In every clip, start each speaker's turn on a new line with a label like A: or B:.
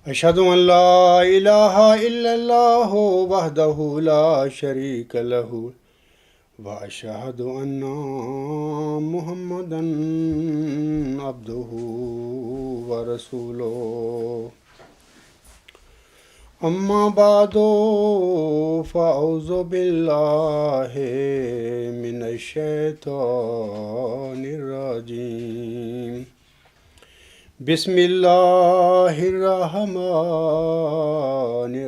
A: أشهد أن لا إله إلا الله وحده لا شريك له وأشهد أن محمدا عبده ورسوله أما بعد فأعوذ بالله من الشيطان الرجيم بسم الله الرحمن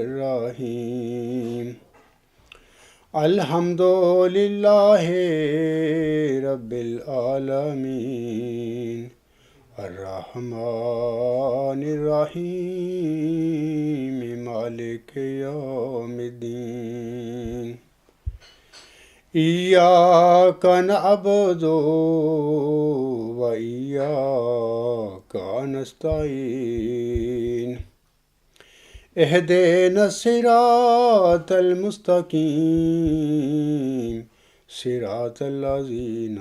A: الرحيم الحمد لله رب العالمين الرحمن الرحيم مالك يوم الدين إياك نعبد وإياك نستعين اهدنا الصراط المستقيم صراط الذين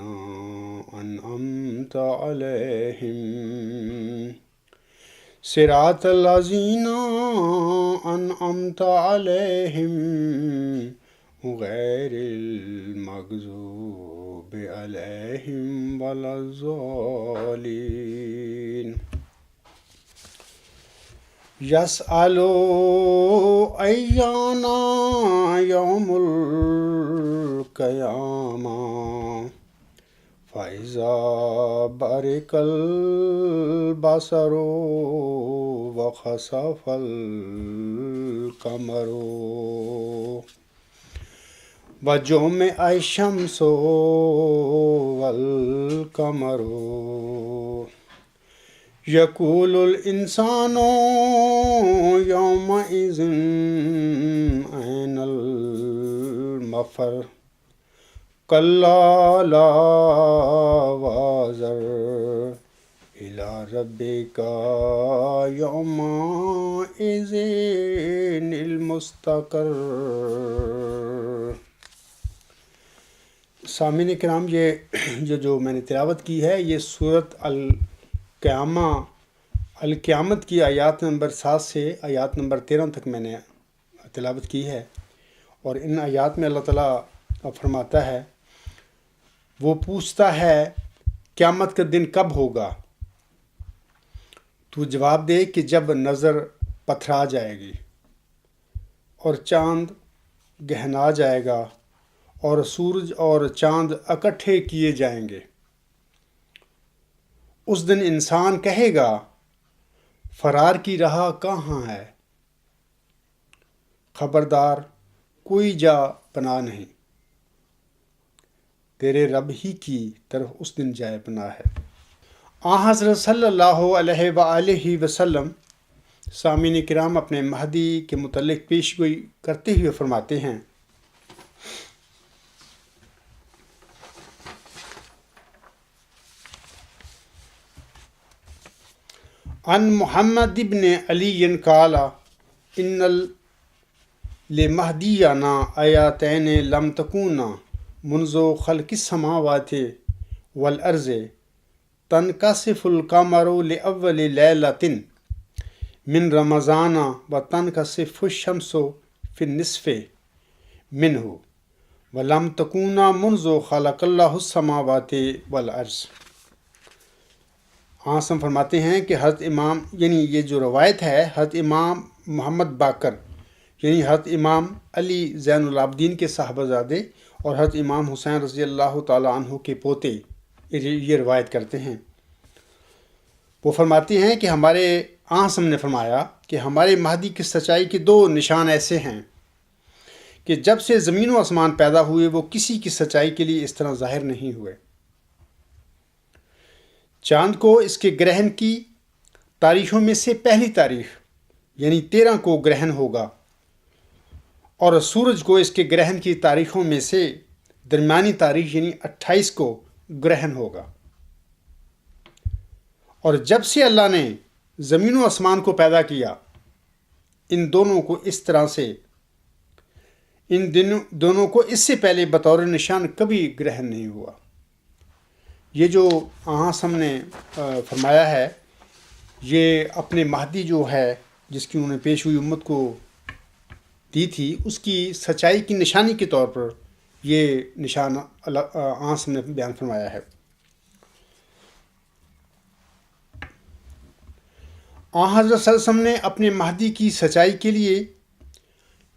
A: أنعمت عليهم صراط الذين أنعمت عليهم غير المغضوب عليهم ولا الضالين يسأل أيان يوم القيامة فإذا برق البصر وخسف القمر وجمع الشمس والقمر يقول الإنسان يومئذ أين المفر كلا لا وزر إلى ربك يومئذ المستقر. سامعین کرام، یہ جو میں نے تلاوت کی ہے یہ سورۃ القیامت کی آیات نمبر 7 سے آیات نمبر 13 تک میں نے تلاوت کی ہے، اور ان آیات میں اللہ تعالیٰ فرماتا ہے، وہ پوچھتا ہے قیامت کا دن کب ہوگا، تو جواب دے کہ جب نظر پتھرا جائے گی اور چاند گہنا جائے گا اور سورج اور چاند اکٹھے کیے جائیں گے۔ اس دن انسان کہے گا فرار کی راہ کہاں ہے، خبردار کوئی جا پناہ نہیں، تیرے رب ہی کی طرف اس دن جائے پناہ ہے۔ حضرت صلی اللہ علیہ وآلہ وسلم سامعین کرام اپنے مہدی کے متعلق پیش گوئی کرتے ہوئے فرماتے ہیں، ان محمد ابن علی قال ان لمہدینا آیاتین لم تکونا منذ خلق السماوات والارض تنکسف القمر لأول لیلۃ من رمضان وتنکسف الشمس فی النصف منہ ولم تکونا منذ خلق اللہ السماوات والارض۔ ہم فرماتے ہیں کہ حضرت امام، یعنی یہ جو روایت ہے حضرت امام محمد باقر یعنی حضرت امام علی زین العابدین کے صاحبزادے اور حضرت امام حسین رضی اللہ تعالیٰ عنہ کے پوتے یہ روایت کرتے ہیں۔ وہ فرماتے ہیں کہ ہمارے آنسم نے فرمایا کہ ہمارے مہدی کی سچائی کے 2 نشان ایسے ہیں کہ جب سے زمین و آسمان پیدا ہوئے وہ کسی کی سچائی کے لیے اس طرح ظاہر نہیں ہوئے۔ چاند کو اس کے گرہن کی تاریخوں میں سے پہلی تاریخ یعنی 13 کو گرہن ہوگا، اور سورج کو اس کے گرہن کی تاریخوں میں سے درمیانی تاریخ یعنی 28 کو گرہن ہوگا۔ اور جب سے اللہ نے زمین و آسمان کو پیدا کیا ان دونوں کو اس طرح سے دونوں کو اس سے پہلے بطور نشان کبھی گرہن نہیں ہوا۔ یہ جو ہم نے فرمایا ہے یہ اپنے مہدی جو ہے جس کی انہوں نے پیش ہوئی امت کو دی تھی، اس کی سچائی کی نشانی کے طور پر یہ نشان آنس نے بیان فرمایا ہے۔ حضرت صلی اللہ علیہ وسلم نے اپنے مہدی کی سچائی کے لیے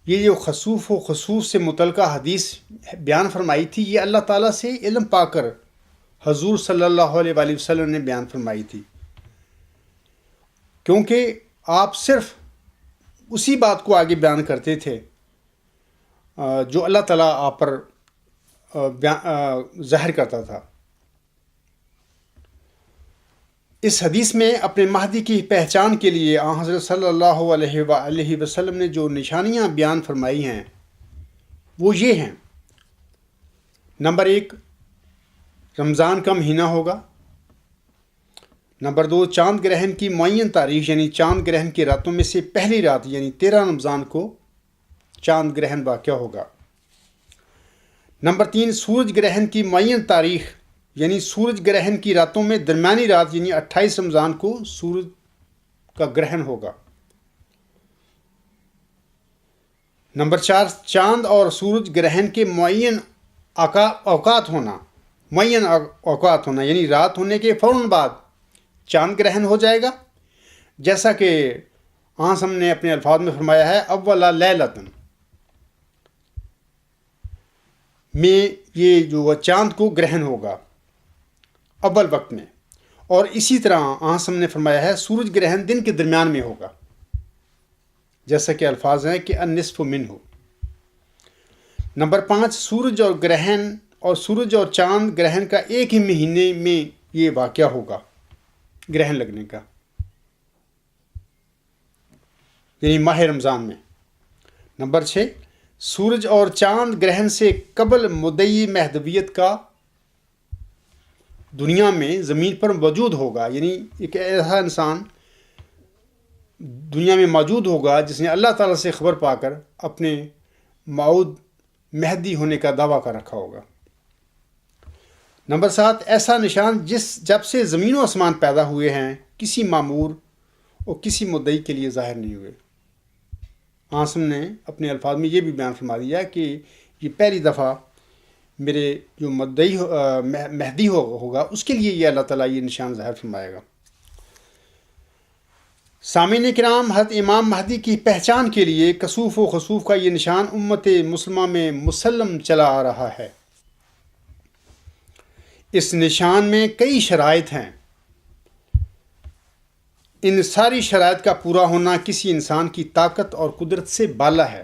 A: یہ جو خسوف و خسوف سے متعلقہ حدیث بیان فرمائی تھی، یہ اللہ تعالیٰ سے علم پا کر حضور صلی اللہ علیہ وآلہ وسلم نے بیان فرمائی تھی، کیونکہ آپ صرف اسی بات کو آگے بیان کرتے تھے جو اللہ تعالیٰ آپ پر ظاہر کرتا تھا۔ اس حدیث میں اپنے مہدی کی پہچان کے لیے حضرت صلی اللہ علیہ وآلہ وسلم نے جو نشانیاں بیان فرمائی ہیں وہ یہ ہیں: نمبر 1، رمضان کا مہینہ ہوگا۔ نمبر 2، چاند گرہن کی معین تاریخ، یعنی چاند گرہن کی راتوں میں سے پہلی رات یعنی 13 رمضان کو چاند گرہن واقع ہوگا۔ نمبر 3، سورج گرہن کی معین تاریخ، یعنی سورج گرہن کی راتوں میں درمیانی رات یعنی 28 رمضان کو سورج کا گرہن ہوگا۔ نمبر 4، چاند اور سورج گرہن کے معین اوقات ہونا، یعنی رات ہونے کے فوراً بعد چاند گرہن ہو جائے گا، جیسا کہ ہم نے اپنے الفاظ میں فرمایا ہے اولا لیلتن میں یہ جو چاند کو گرہن ہوگا اول وقت میں، اور اسی طرح ہم نے فرمایا ہے سورج گرہن دن کے درمیان میں ہوگا، جیسا کہ الفاظ ہیں کہ النصف منہ۔ نمبر 5، سورج اور چاند گرہن کا ایک ہی مہینے میں یہ واقعہ ہوگا، گرہن لگنے کا، یعنی ماہ رمضان میں۔ نمبر 6، سورج اور چاند گرہن سے قبل مدعی مہدویت کا دنیا میں زمین پر موجود ہوگا، یعنی ایک ایسا انسان دنیا میں موجود ہوگا جس نے اللہ تعالیٰ سے خبر پا کر اپنے موعود مہدی ہونے کا دعویٰ کر رکھا ہوگا۔ نمبر 7، ایسا نشان جب سے زمین و آسمان پیدا ہوئے ہیں کسی معمور اور کسی مدعی کے لیے ظاہر نہیں ہوئے۔ آسم نے اپنے الفاظ میں یہ بھی بیان فرما دیا کہ یہ پہلی دفعہ میرے جو مہدی ہوگا اس کے لیے یہ اللہ تعالیٰ یہ نشان ظاہر فرمائے گا۔ سامعین کرام، حضرت امام مہدی کی پہچان کے لیے کسوف و خسوف کا یہ نشان امت مسلمہ میں مسلم چلا آ رہا ہے۔ اس نشان میں کئی شرائط ہیں۔ ان ساری شرائط کا پورا ہونا کسی انسان کی طاقت اور قدرت سے بالا ہے۔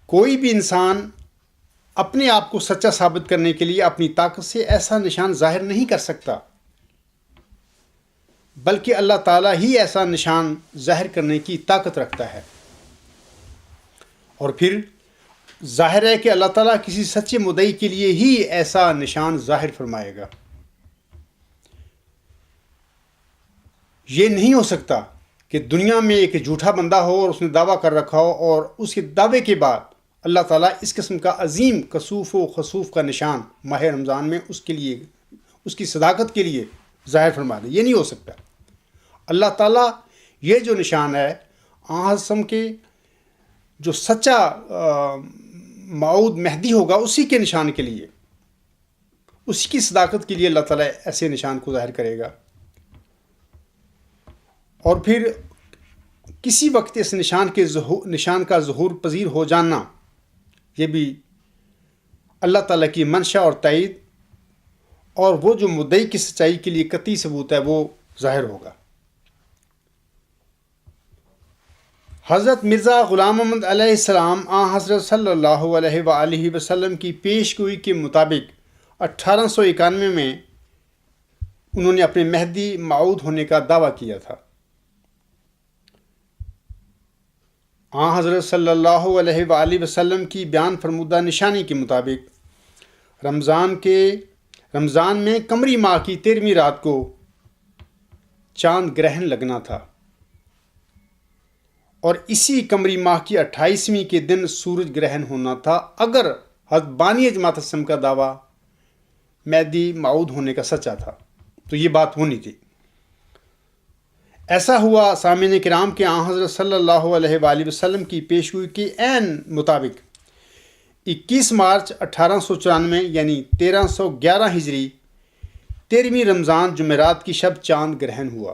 A: کوئی بھی انسان اپنے آپ کو سچا ثابت کرنے کے لیے اپنی طاقت سے ایسا نشان ظاہر نہیں کر سکتا، بلکہ اللہ تعالیٰ ہی ایسا نشان ظاہر کرنے کی طاقت رکھتا ہے۔ اور پھر ظاہر ہے کہ اللہ تعالیٰ کسی سچے مدعی کے لیے ہی ایسا نشان ظاہر فرمائے گا۔ یہ نہیں ہو سکتا کہ دنیا میں ایک جھوٹا بندہ ہو اور اس نے دعویٰ کر رکھا ہو اور اس کے دعوے کے بعد اللہ تعالیٰ اس قسم کا عظیم کسوف و خسوف کا نشان ماہ رمضان میں اس کے لیے، اس کی صداقت کے لیے ظاہر فرما دے۔ یہ نہیں ہو سکتا۔ اللہ تعالیٰ یہ جو نشان ہے آسم کے جو سچا موعود مہدی ہوگا اسی کے نشان کے لیے، اسی کی صداقت کے لیے اللہ تعالیٰ ایسے نشان کو ظاہر کرے گا۔ اور پھر کسی وقت اس نشان کا ظہور پذیر ہو جانا، یہ بھی اللہ تعالیٰ کی منشا اور تائید، اور وہ جو مدعی کی سچائی کے لیے قطعی ثبوت ہے وہ ظاہر ہوگا۔ حضرت مرزا غلام محمد علیہ السلام حضرت صلی اللہ علیہ وآلہ وسلم کی پیش گوئی کے مطابق 1891 میں انہوں نے اپنے مہدی موعود ہونے کا دعویٰ کیا تھا۔ حضرت صلی اللہ علیہ وآلہ وسلم کی بیان فرمودہ نشانی کے مطابق رمضان میں قمری ماہ کی 13ویں رات کو چاند گرہن لگنا تھا، اور اسی قمری ماہ کی 28ویں کے دن سورج گرہن ہونا تھا اگر حضرت بانی جماعت اسلام کا دعویٰ مہدی موعود ہونے کا سچا تھا، تو یہ بات ہونی تھی۔ ایسا ہوا سامعین کرام کہ آن حضرت صلی اللہ علیہ وآلہ وسلم کی پیشگوئی کے عین مطابق 21 مارچ 1894 یعنی 1311 ہجری 13ویں رمضان جمعرات کی شب چاند گرہن ہوا،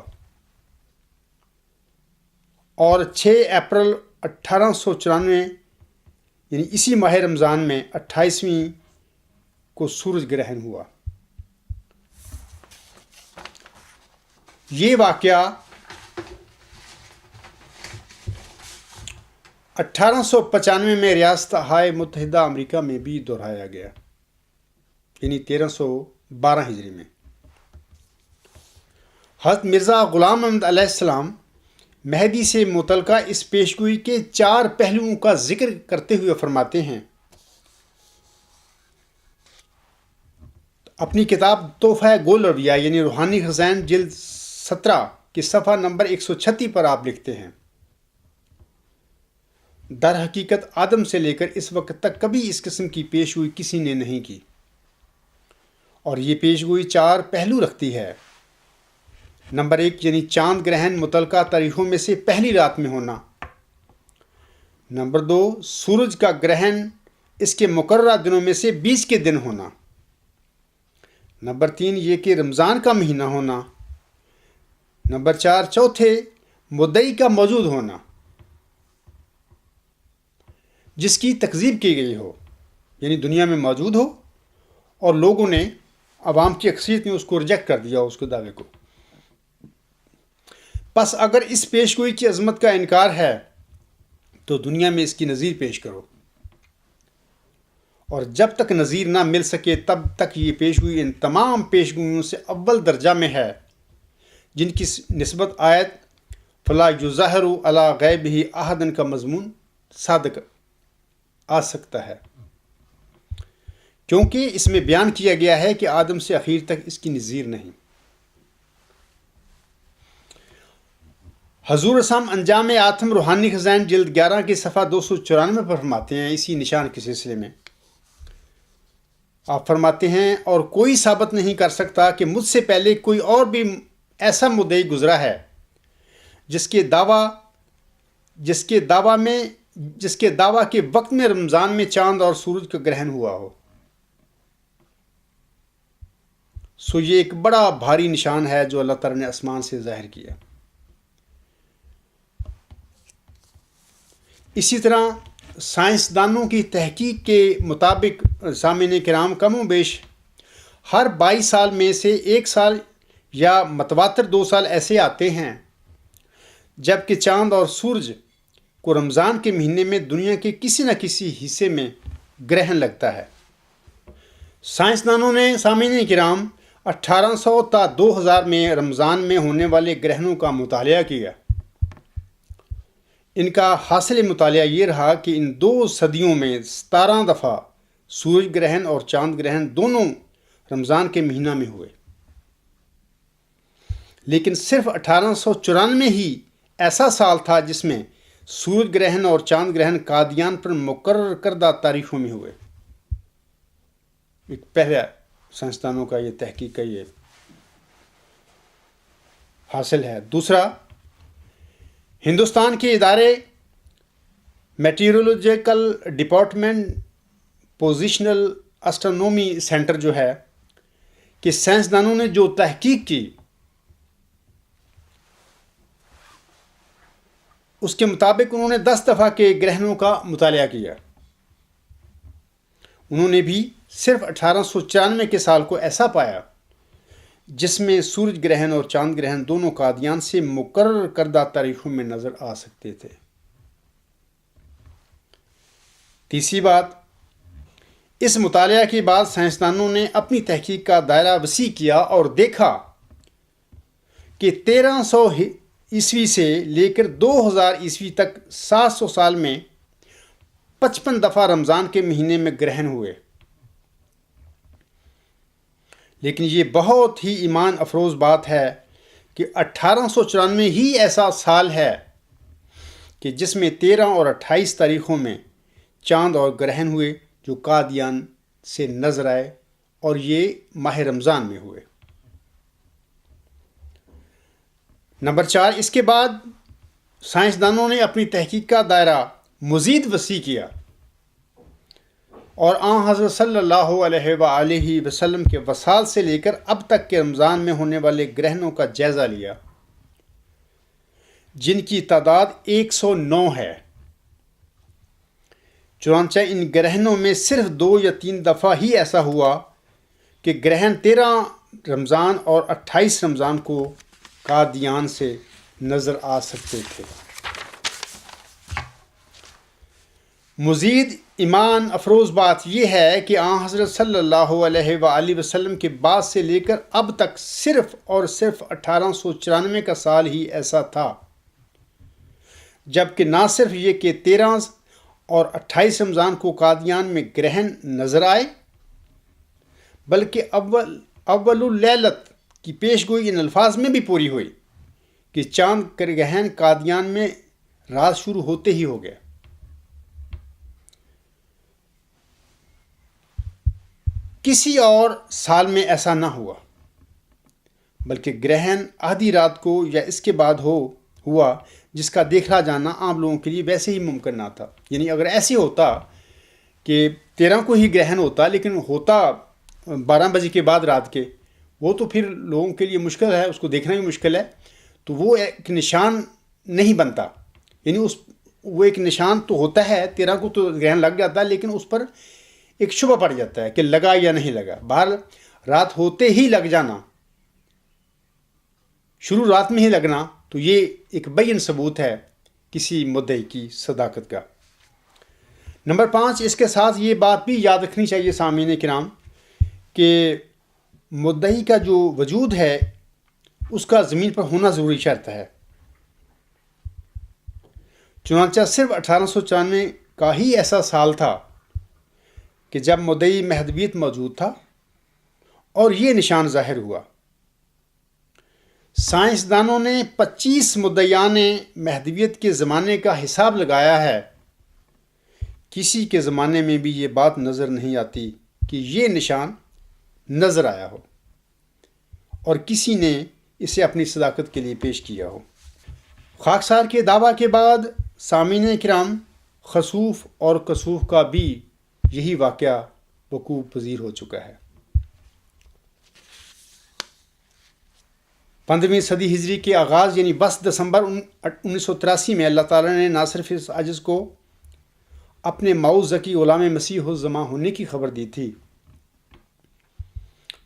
A: اور 6 اپریل 1894 یعنی اسی ماہ رمضان میں 28ویں کو سورج گرہن ہوا۔ یہ واقعہ 1895 میں ریاستہائے متحدہ امریکہ میں بھی دہرایا گیا، یعنی 1312 ہجری میں۔ حضرت مرزا غلام احمد علیہ السلام مہدی سے متعلقہ اس پیشگوئی کے 4 پہلوؤں کا ذکر کرتے ہوئے فرماتے ہیں، اپنی کتاب تحفہ گول رویہ یعنی روحانی خزائن جلد 17 کے صفحہ نمبر 136 پر آپ لکھتے ہیں، در حقیقت آدم سے لے کر اس وقت تک کبھی اس قسم کی پیشگوئی کسی نے نہیں کی، اور یہ پیشگوئی 4 پہلو رکھتی ہے۔ نمبر 1 یعنی چاند گرہن متعلقہ تاریخوں میں سے پہلی رات میں ہونا۔ نمبر 2 سورج کا گرہن اس کے مقررہ دنوں میں سے 20 کے دن ہونا۔ نمبر 3 یہ کہ رمضان کا مہینہ ہونا۔ نمبر 4 چوتھے مدعی کا موجود ہونا جس کی تکذیب کی گئی ہو، یعنی دنیا میں موجود ہو اور لوگوں نے، عوام کی اکثریت نے اس کو ریجیکٹ کر دیا، اس کے دعوے کو۔ پس اگر اس پیشگوئی کی عظمت کا انکار ہے تو دنیا میں اس کی نظیر پیش کرو، اور جب تک نظیر نہ مل سکے تب تک یہ پیشگوئی ان تمام پیشگوئیوں سے اول درجہ میں ہے جن کی نسبت آیت فلا یظاہر علی غیبہ احدا کا مضمون صادق آ سکتا ہے، کیونکہ اس میں بیان کیا گیا ہے کہ آدم سے اخیر تک اس کی نظیر نہیں۔ حضور اسلام انجام آتم روحانی خزائن جلد 11 کے صفحہ 294 پر فرماتے ہیں، اسی نشان کے سلسلے میں آپ فرماتے ہیں، اور کوئی ثابت نہیں کر سکتا کہ مجھ سے پہلے کوئی اور بھی ایسا مدعی گزرا ہے جس کے دعویٰ کے وقت میں رمضان میں چاند اور سورج کا گرہن ہوا ہو۔ سو یہ ایک بڑا بھاری نشان ہے جو اللہ تعالیٰ نے آسمان سے ظاہر کیا۔ اسی طرح سائنسدانوں کی تحقیق کے مطابق سامعین کرام کم و بیش ہر 22 سال میں سے 1 سال یا متواتر 2 سال ایسے آتے ہیں جبکہ چاند اور سورج کو رمضان کے مہینے میں دنیا کے کسی نہ کسی حصے میں گرہن لگتا ہے۔ سائنسدانوں نے سامعین کرام 1800 تا 2000 میں رمضان میں ہونے والے گرہنوں کا مطالعہ کیا۔ ان کا حاصل مطالعہ یہ رہا کہ ان 2 صدیوں میں 17 دفعہ سورج گرہن اور چاند گرہن دونوں رمضان کے مہینہ میں ہوئے، لیکن صرف 1894 ہی ایسا سال تھا جس میں سورج گرہن اور چاند گرہن قادیان پر مقرر کردہ تاریخوں میں ہوئے۔ ایک پہلا سائنسدانوں کا یہ تحقیق کا یہ حاصل ہے۔ دوسرا، ہندوستان کے ادارے میٹیورولوجیکل ڈپارٹمنٹ پوزیشنل اسٹرونومی سینٹر جو ہے کہ سائنسدانوں نے جو تحقیق کی اس کے مطابق انہوں نے 10 دفعہ کے گرہنوں کا مطالعہ کیا۔ انہوں نے بھی صرف 1894 کے سال کو ایسا پایا جس میں سورج گرہن اور چاند گرہن دونوں قادیان سے مقرر کردہ تاریخوں میں نظر آ سکتے تھے۔ تیسری بات، اس مطالعہ کے بعد سائنسدانوں نے اپنی تحقیق کا دائرہ وسیع کیا اور دیکھا کہ 1300 عیسوی سے لے کر 2000 عیسوی تک 700 سال میں 55 دفعہ رمضان کے مہینے میں گرہن ہوئے۔ لیکن یہ بہت ہی ایمان افروز بات ہے کہ 1894 ہی ایسا سال ہے کہ جس میں 13 اور 28 تاریخوں میں چاند اور گرہن ہوئے جو قادیان سے نظر آئے، اور یہ ماہ رمضان میں ہوئے۔ نمبر 4، اس کے بعد سائنسدانوں نے اپنی تحقیق کا دائرہ مزید وسیع کیا اور آن حضرت صلی اللہ علیہ وآلہ وسلم کے وصال سے لے کر اب تک کے رمضان میں ہونے والے گرہنوں کا جائزہ لیا، جن کی تعداد 109 ہے۔ چنانچہ ان گرہنوں میں صرف 2 یا 3 دفعہ ہی ایسا ہوا کہ گرہن 13 رمضان اور 28 رمضان کو قادیان سے نظر آ سکتے تھے۔ مزید ایمان افروز بات یہ ہے کہ آن حضرت صلی اللہ علیہ وآلہ وسلم کے بعد سے لے کر اب تک صرف اور صرف 1894 کا سال ہی ایسا تھا جبکہ نہ صرف یہ کہ 13 اور 28 رمضان کو قادیان میں گرہن نظر آئے، بلکہ اول اللیلت کی پیش گوئی ان الفاظ میں بھی پوری ہوئی کہ چاند گرہن قادیان میں رات شروع ہوتے ہی ہو گیا۔ کسی اور سال میں ایسا نہ ہوا، بلکہ گرہن آدھی رات کو یا اس کے بعد ہوا، جس کا دیکھا جانا عام لوگوں کے لیے ویسے ہی ممکن نہ تھا۔ یعنی اگر ایسے ہوتا کہ 13 کو ہی گرہن ہوتا لیکن ہوتا 12 بجے کے بعد رات کے، وہ تو پھر لوگوں کے لیے مشکل ہے، اس کو دیکھنا بھی مشکل ہے، تو وہ ایک نشان نہیں بنتا۔ یعنی وہ ایک نشان تو ہوتا ہے، 13 کو تو گرہن لگ جاتا ہے لیکن اس پر ایک شبہ پڑ جاتا ہے کہ لگا یا نہیں لگا۔ بہرحال رات ہوتے ہی لگ جانا، شروع رات میں ہی لگنا، تو یہ ایک بین ثبوت ہے کسی مدعی کی صداقت کا۔ نمبر 5، اس کے ساتھ یہ بات بھی یاد رکھنی چاہیے سامعین کرام کہ مدعی کا جو وجود ہے اس کا زمین پر ہونا ضروری شرط ہے۔ چنانچہ صرف 1894 کا ہی ایسا سال تھا کہ جب مدعی مہدویت موجود تھا اور یہ نشان ظاہر ہوا۔ سائنسدانوں نے 25 مدعیان مہدویت کے زمانے کا حساب لگایا ہے، کسی کے زمانے میں بھی یہ بات نظر نہیں آتی کہ یہ نشان نظر آیا ہو اور کسی نے اسے اپنی صداقت کے لیے پیش کیا ہو۔ خاکسار کے دعویٰ کے بعد سامعین کرام، خسوف اور کسوف کا بھی یہی واقعہ وقوع پذیر ہو چکا ہے۔ 15ویں صدی ہجری کے آغاز یعنی 10 دسمبر 1983 میں اللہ تعالیٰ نے نہ صرف اس عجز کو اپنے معوذ ذکی غلام مسیح الزماں ہونے کی خبر دی تھی،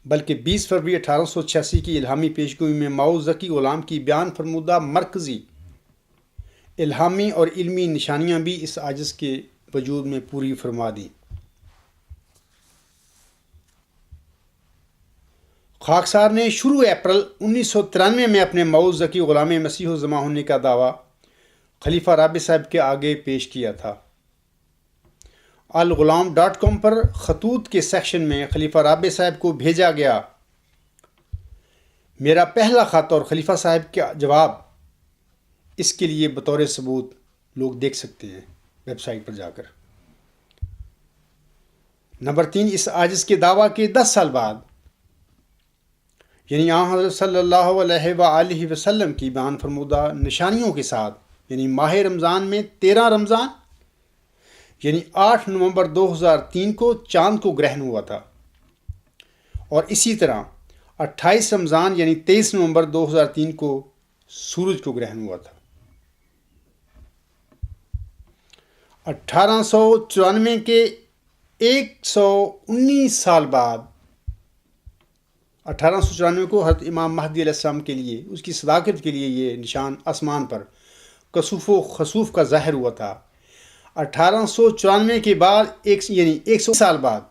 A: بلکہ 20 فروری 1886 کی الہامی پیشگوئی میں معوذ ذکی غلام کی بیان فرمودہ مرکزی الہامی اور علمی نشانیاں بھی اس عجز کے وجود میں پوری فرما دیں۔ خاکسار نے شروع اپریل 1993 میں اپنے معوذ ذکی غلام مسیح الزماں ہونے کا دعویٰ خلیفہ رابع صاحب کے آگے پیش کیا تھا۔ الغلام.com پر خطوط کے سیکشن میں خلیفہ رابع صاحب کو بھیجا گیا میرا پہلا خط اور خلیفہ صاحب کا جواب، اس کے لیے بطور ثبوت لوگ دیکھ سکتے ہیں ویب سائٹ پر جا کر۔ نمبر 3، اس عاجز کے دعویٰ کے 10 سال بعد یعنی آن حضرت صلی اللہ علیہ وآلہ وسلم کی بیان فرمودہ نشانیوں کے ساتھ، یعنی ماہ رمضان میں 13 رمضان یعنی 8 نومبر 2003 کو چاند کو گرہن ہوا تھا، اور اسی طرح 28 رمضان یعنی 23 نومبر 2003 کو سورج کو گرہن ہوا تھا۔ 1894 کے 119 سال بعد 1894 کو حضرت امام مہدی علیہ السلام کے لیے، اس کی صداقت کے لیے یہ نشان آسمان پر کسوف و خسوف کا ظاہر ہوا تھا۔ 1894 کے بعد یعنی 100 سال بعد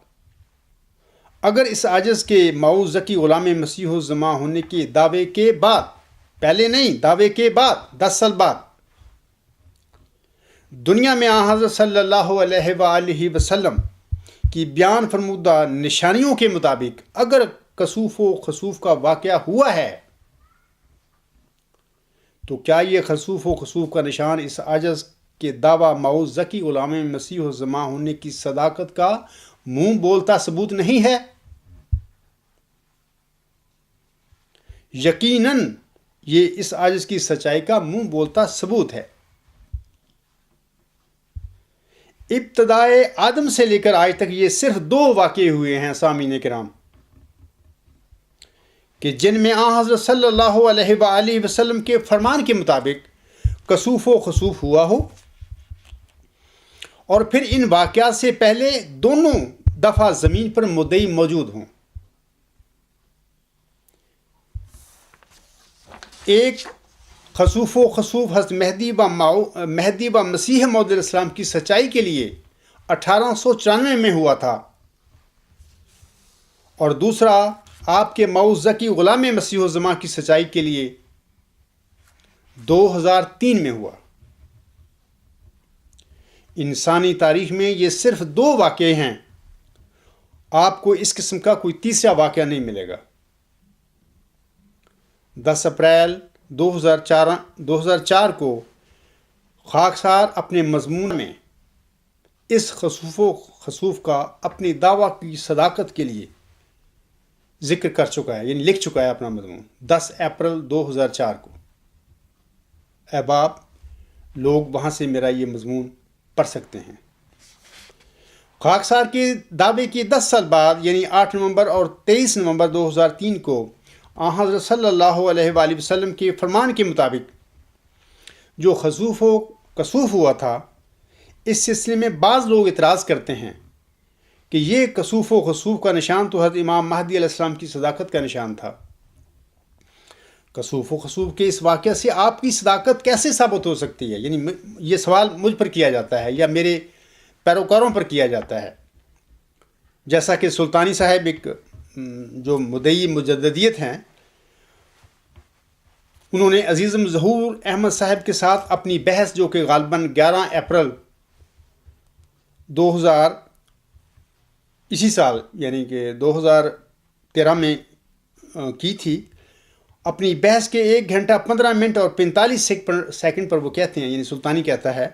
A: اگر اس عاجز کے معوذ ذکی غلام مسیح الزماں ہونے کے دعوے کے بعد، پہلے نہیں، دعوے کے بعد 10 سال بعد دنیا میں آن حضرت صلی اللہ علیہ وآلہ وسلم کی بیان فرمودہ نشانیوں کے مطابق اگر کسوف و خسوف کا واقعہ ہوا ہے، تو کیا یہ خسوف و خسوف کا نشان اس عاجز کے دعویٰ معوذ ذکی غلام مسیح الزماں ہونے کی صداقت کا منہ بولتا ثبوت نہیں ہے؟ یقیناً یہ اس عاجز کی سچائی کا منہ بولتا ثبوت ہے۔ ابتدائے آدم سے لے کر آج تک یہ صرف 2 واقعے ہوئے ہیں سامعین کرام کہ جن میں آن حضرت صلی اللہ علیہ وآلہ وسلم کے فرمان کے مطابق کسوف و خسوف ہوا ہو، اور پھر ان واقعات سے پہلے دونوں دفعہ زمین پر مدعی موجود ہوں۔ ایک خسوف و خسوف حضرت مہدی و مسیح موعود علیہ السلام کی سچائی کے لیے 1894 میں ہوا تھا، اور دوسرا آپ کے موعظی غلام مسیح الزمان کی سچائی کے لیے 2003 میں ہوا۔ انسانی تاریخ میں یہ صرف 2 واقعے ہیں، آپ کو اس قسم کا کوئی تیسرا واقعہ نہیں ملے گا۔ 10 اپریل 2004 کو خاکسار اپنے مضمون میں اس خسوف و خسوف کا اپنی دعویٰ کی صداقت کے لیے ذکر کر چکا ہے، یعنی لکھ چکا ہے اپنا مضمون 10 اپریل 2004 کو۔ احباب، لوگ وہاں سے میرا یہ مضمون پڑھ سکتے ہیں۔ خاکسار کے دعوے کے 10 سال بعد یعنی 8 نومبر اور 23 نومبر 2003 کو آن حضرت صلی اللہ علیہ وآلہ وسلم کے فرمان کے مطابق جو خسوف و کسوف ہوا تھا، اس سلسلے میں بعض لوگ اعتراض کرتے ہیں کہ یہ کسوف و خسوف کا نشان تو حضرت امام مہدی علیہ السلام کی صداقت کا نشان تھا۔ کسوف و خسوف کے اس واقعہ سے آپ کی صداقت کیسے ثابت ہو سکتی ہے؟ یعنی یہ سوال مجھ پر کیا جاتا ہے یا میرے پیروکاروں پر کیا جاتا ہے، جیسا کہ سلطانی صاحب ایک جو مدعی مجددیت ہیں، انہوں نے عزیزم ظہور احمد صاحب کے ساتھ اپنی بحث جو کہ غالباً 11 اپریل 2000 اسی سال یعنی کہ 2013 میں کی تھی، اپنی بحث کے 1 گھنٹہ 15 منٹ اور 45 سیکنڈ پر وہ کہتے ہیں، یعنی سلطانی کہتا ہے،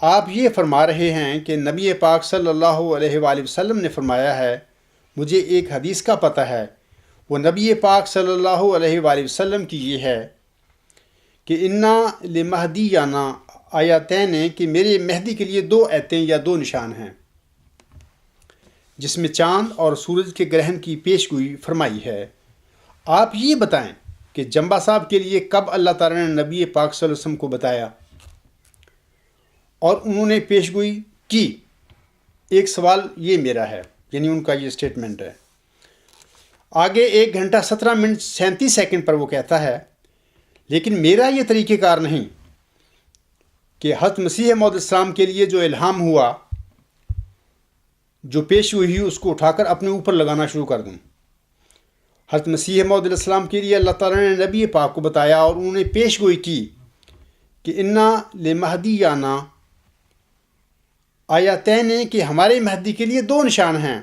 A: آپ یہ فرما رہے ہیں کہ نبی پاک صلی اللہ علیہ وآلہ وسلم نے فرمایا ہے، مجھے ایک حدیث کا پتہ ہے، وہ نبی پاک صلی اللہ علیہ وآلہ وسلم کی یہ ہے کہ انا لمہدیانہ آیاتین، کہ میرے مہدی کے لیے 2 آیتیں یا 2 نشان ہیں، جس میں چاند اور سورج کے گرہن کی پیشگوئی فرمائی ہے۔ آپ یہ بتائیں کہ جنبا صاحب کے لیے کب اللہ تعالیٰ نے نبی پاک صلی اللہ علیہ وسلم کو بتایا اور انہوں نے پیشگوئی کی؟ ایک سوال یہ میرا ہے، یعنی ان کا یہ سٹیٹمنٹ ہے۔ آگے 1 گھنٹہ 17 منٹ 37 سیکنڈ پر وہ کہتا ہے، لیکن میرا یہ طریقہ کار نہیں کہ حضرت مسیح موعود علیہ السلام کے لیے جو الہام ہوا، جو پیش ہوئی اس کو اٹھا کر اپنے اوپر لگانا شروع کر دوں۔ حضرت مسیح موعود علیہ السلام کے لیے اللہ تعالیٰ نے نبی پاک کو بتایا اور انہوں نے پیش گوئی کی کہ انا لمہدیانہ آیاتین، کہ ہمارے مہدی کے لیے 2 نشان ہیں۔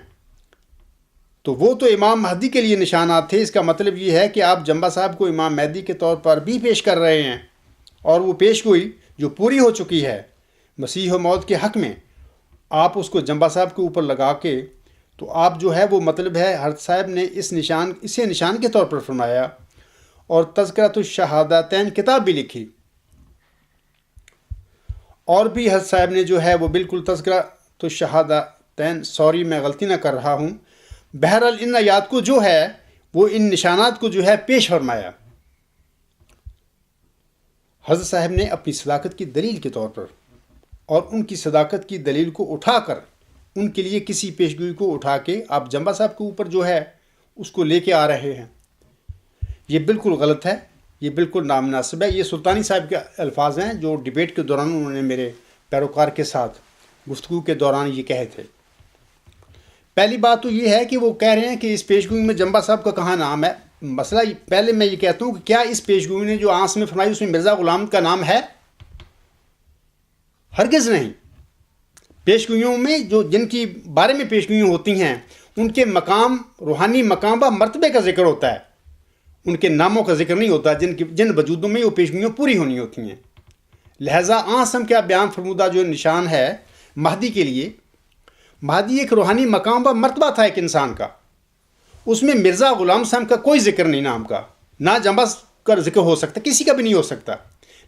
A: تو وہ تو امام مہدی کے لیے نشانات تھے، اس کا مطلب یہ ہے کہ آپ جنبا صاحب کو امام مہدی کے طور پر بھی پیش کر رہے ہیں، اور وہ پیش گوئی جو پوری ہو چکی ہے مسیح موعود کے حق میں، آپ اس کو جنبا صاحب کے اوپر لگا کے، تو آپ جو ہے وہ مطلب ہے حضرت صاحب نے اسے نشان کے طور پر فرمایا، اور تذکرۃ الشہادتین کتاب بھی لکھی، اور بھی حضرت صاحب نے جو ہے وہ بالکل تذکرۃ الشہادتین، سوری میں غلطی نہ کر رہا ہوں، بہرحال ان آیات کو جو ہے وہ ان نشانات کو جو ہے پیش فرمایا۔ حضرت صاحب نے اپنی صداقت کی دلیل کے طور پر اور ان کی صداقت کی دلیل کو اٹھا کر ان کے لیے کسی پیشگوئی کو اٹھا کے آپ جنبا صاحب کے اوپر جو ہے اس کو لے کے آ رہے ہیں، یہ بالکل غلط ہے، یہ بالکل نامناسب ہے۔ یہ سلطانی صاحب کے الفاظ ہیں جو ڈیبیٹ کے دوران انہوں نے میرے پیروکار کے ساتھ گفتگو کے دوران یہ کہے تھے۔ پہلی بات تو یہ ہے کہ وہ کہہ رہے ہیں کہ اس پیشگوئی میں جنبا صاحب کا کہاں نام ہے۔ مسئلہ پہلے میں یہ کہتا ہوں کہ کیا اس پیشگوئی نے جو آنس میں فرمائی اس میں مرزا غلام کا نام ہے؟ ہرگز نہیں۔ پیشگوئیوں میں جو جن کی بارے میں پیشگوئیاں ہوتی ہیں ان کے مقام، روحانی مقام و مرتبے کا ذکر ہوتا ہے، ان کے ناموں کا ذکر نہیں ہوتا جن وجودوں میں وہ پیشگوئیاں پوری ہونی ہوتی ہیں۔ لہٰذا آنسم کا بیان فرمودہ جو نشان ہے مہدی کے لیے، مہدی ایک روحانی مقام و مرتبہ تھا ایک انسان کا، اس میں مرزا غلام صاحب کا کوئی ذکر نہیں نام کا، نہ جنبا کا ذکر ہو سکتا، کسی کا بھی نہیں ہو سکتا.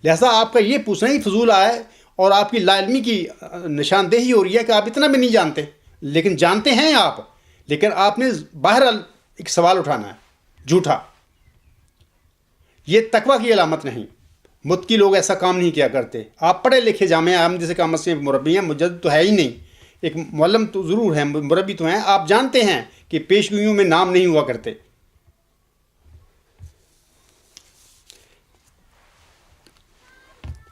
A: لہٰذا آپ کا یہ پوچھنا ہی فضول ہے اور آپ کی لا علمی کی نشاندہی ہو رہی ہے کہ آپ اتنا بھی نہیں جانتے. لیکن جانتے ہیں آپ، لیکن آپ نے بہرحال ایک سوال اٹھانا ہے جھوٹا. یہ تقویٰ کی علامت نہیں. متقی لوگ ایسا کام نہیں کیا کرتے. آپ پڑھے لکھے جامعہ احمدیہ سے کام سے مربی ہیں، مجدد تو ہے ہی نہیں. ایک معلم تو ضرور ہیں، مربی تو ہیں. آپ جانتے ہیں کہ پیشگوئیوں میں نام نہیں ہوا کرتے.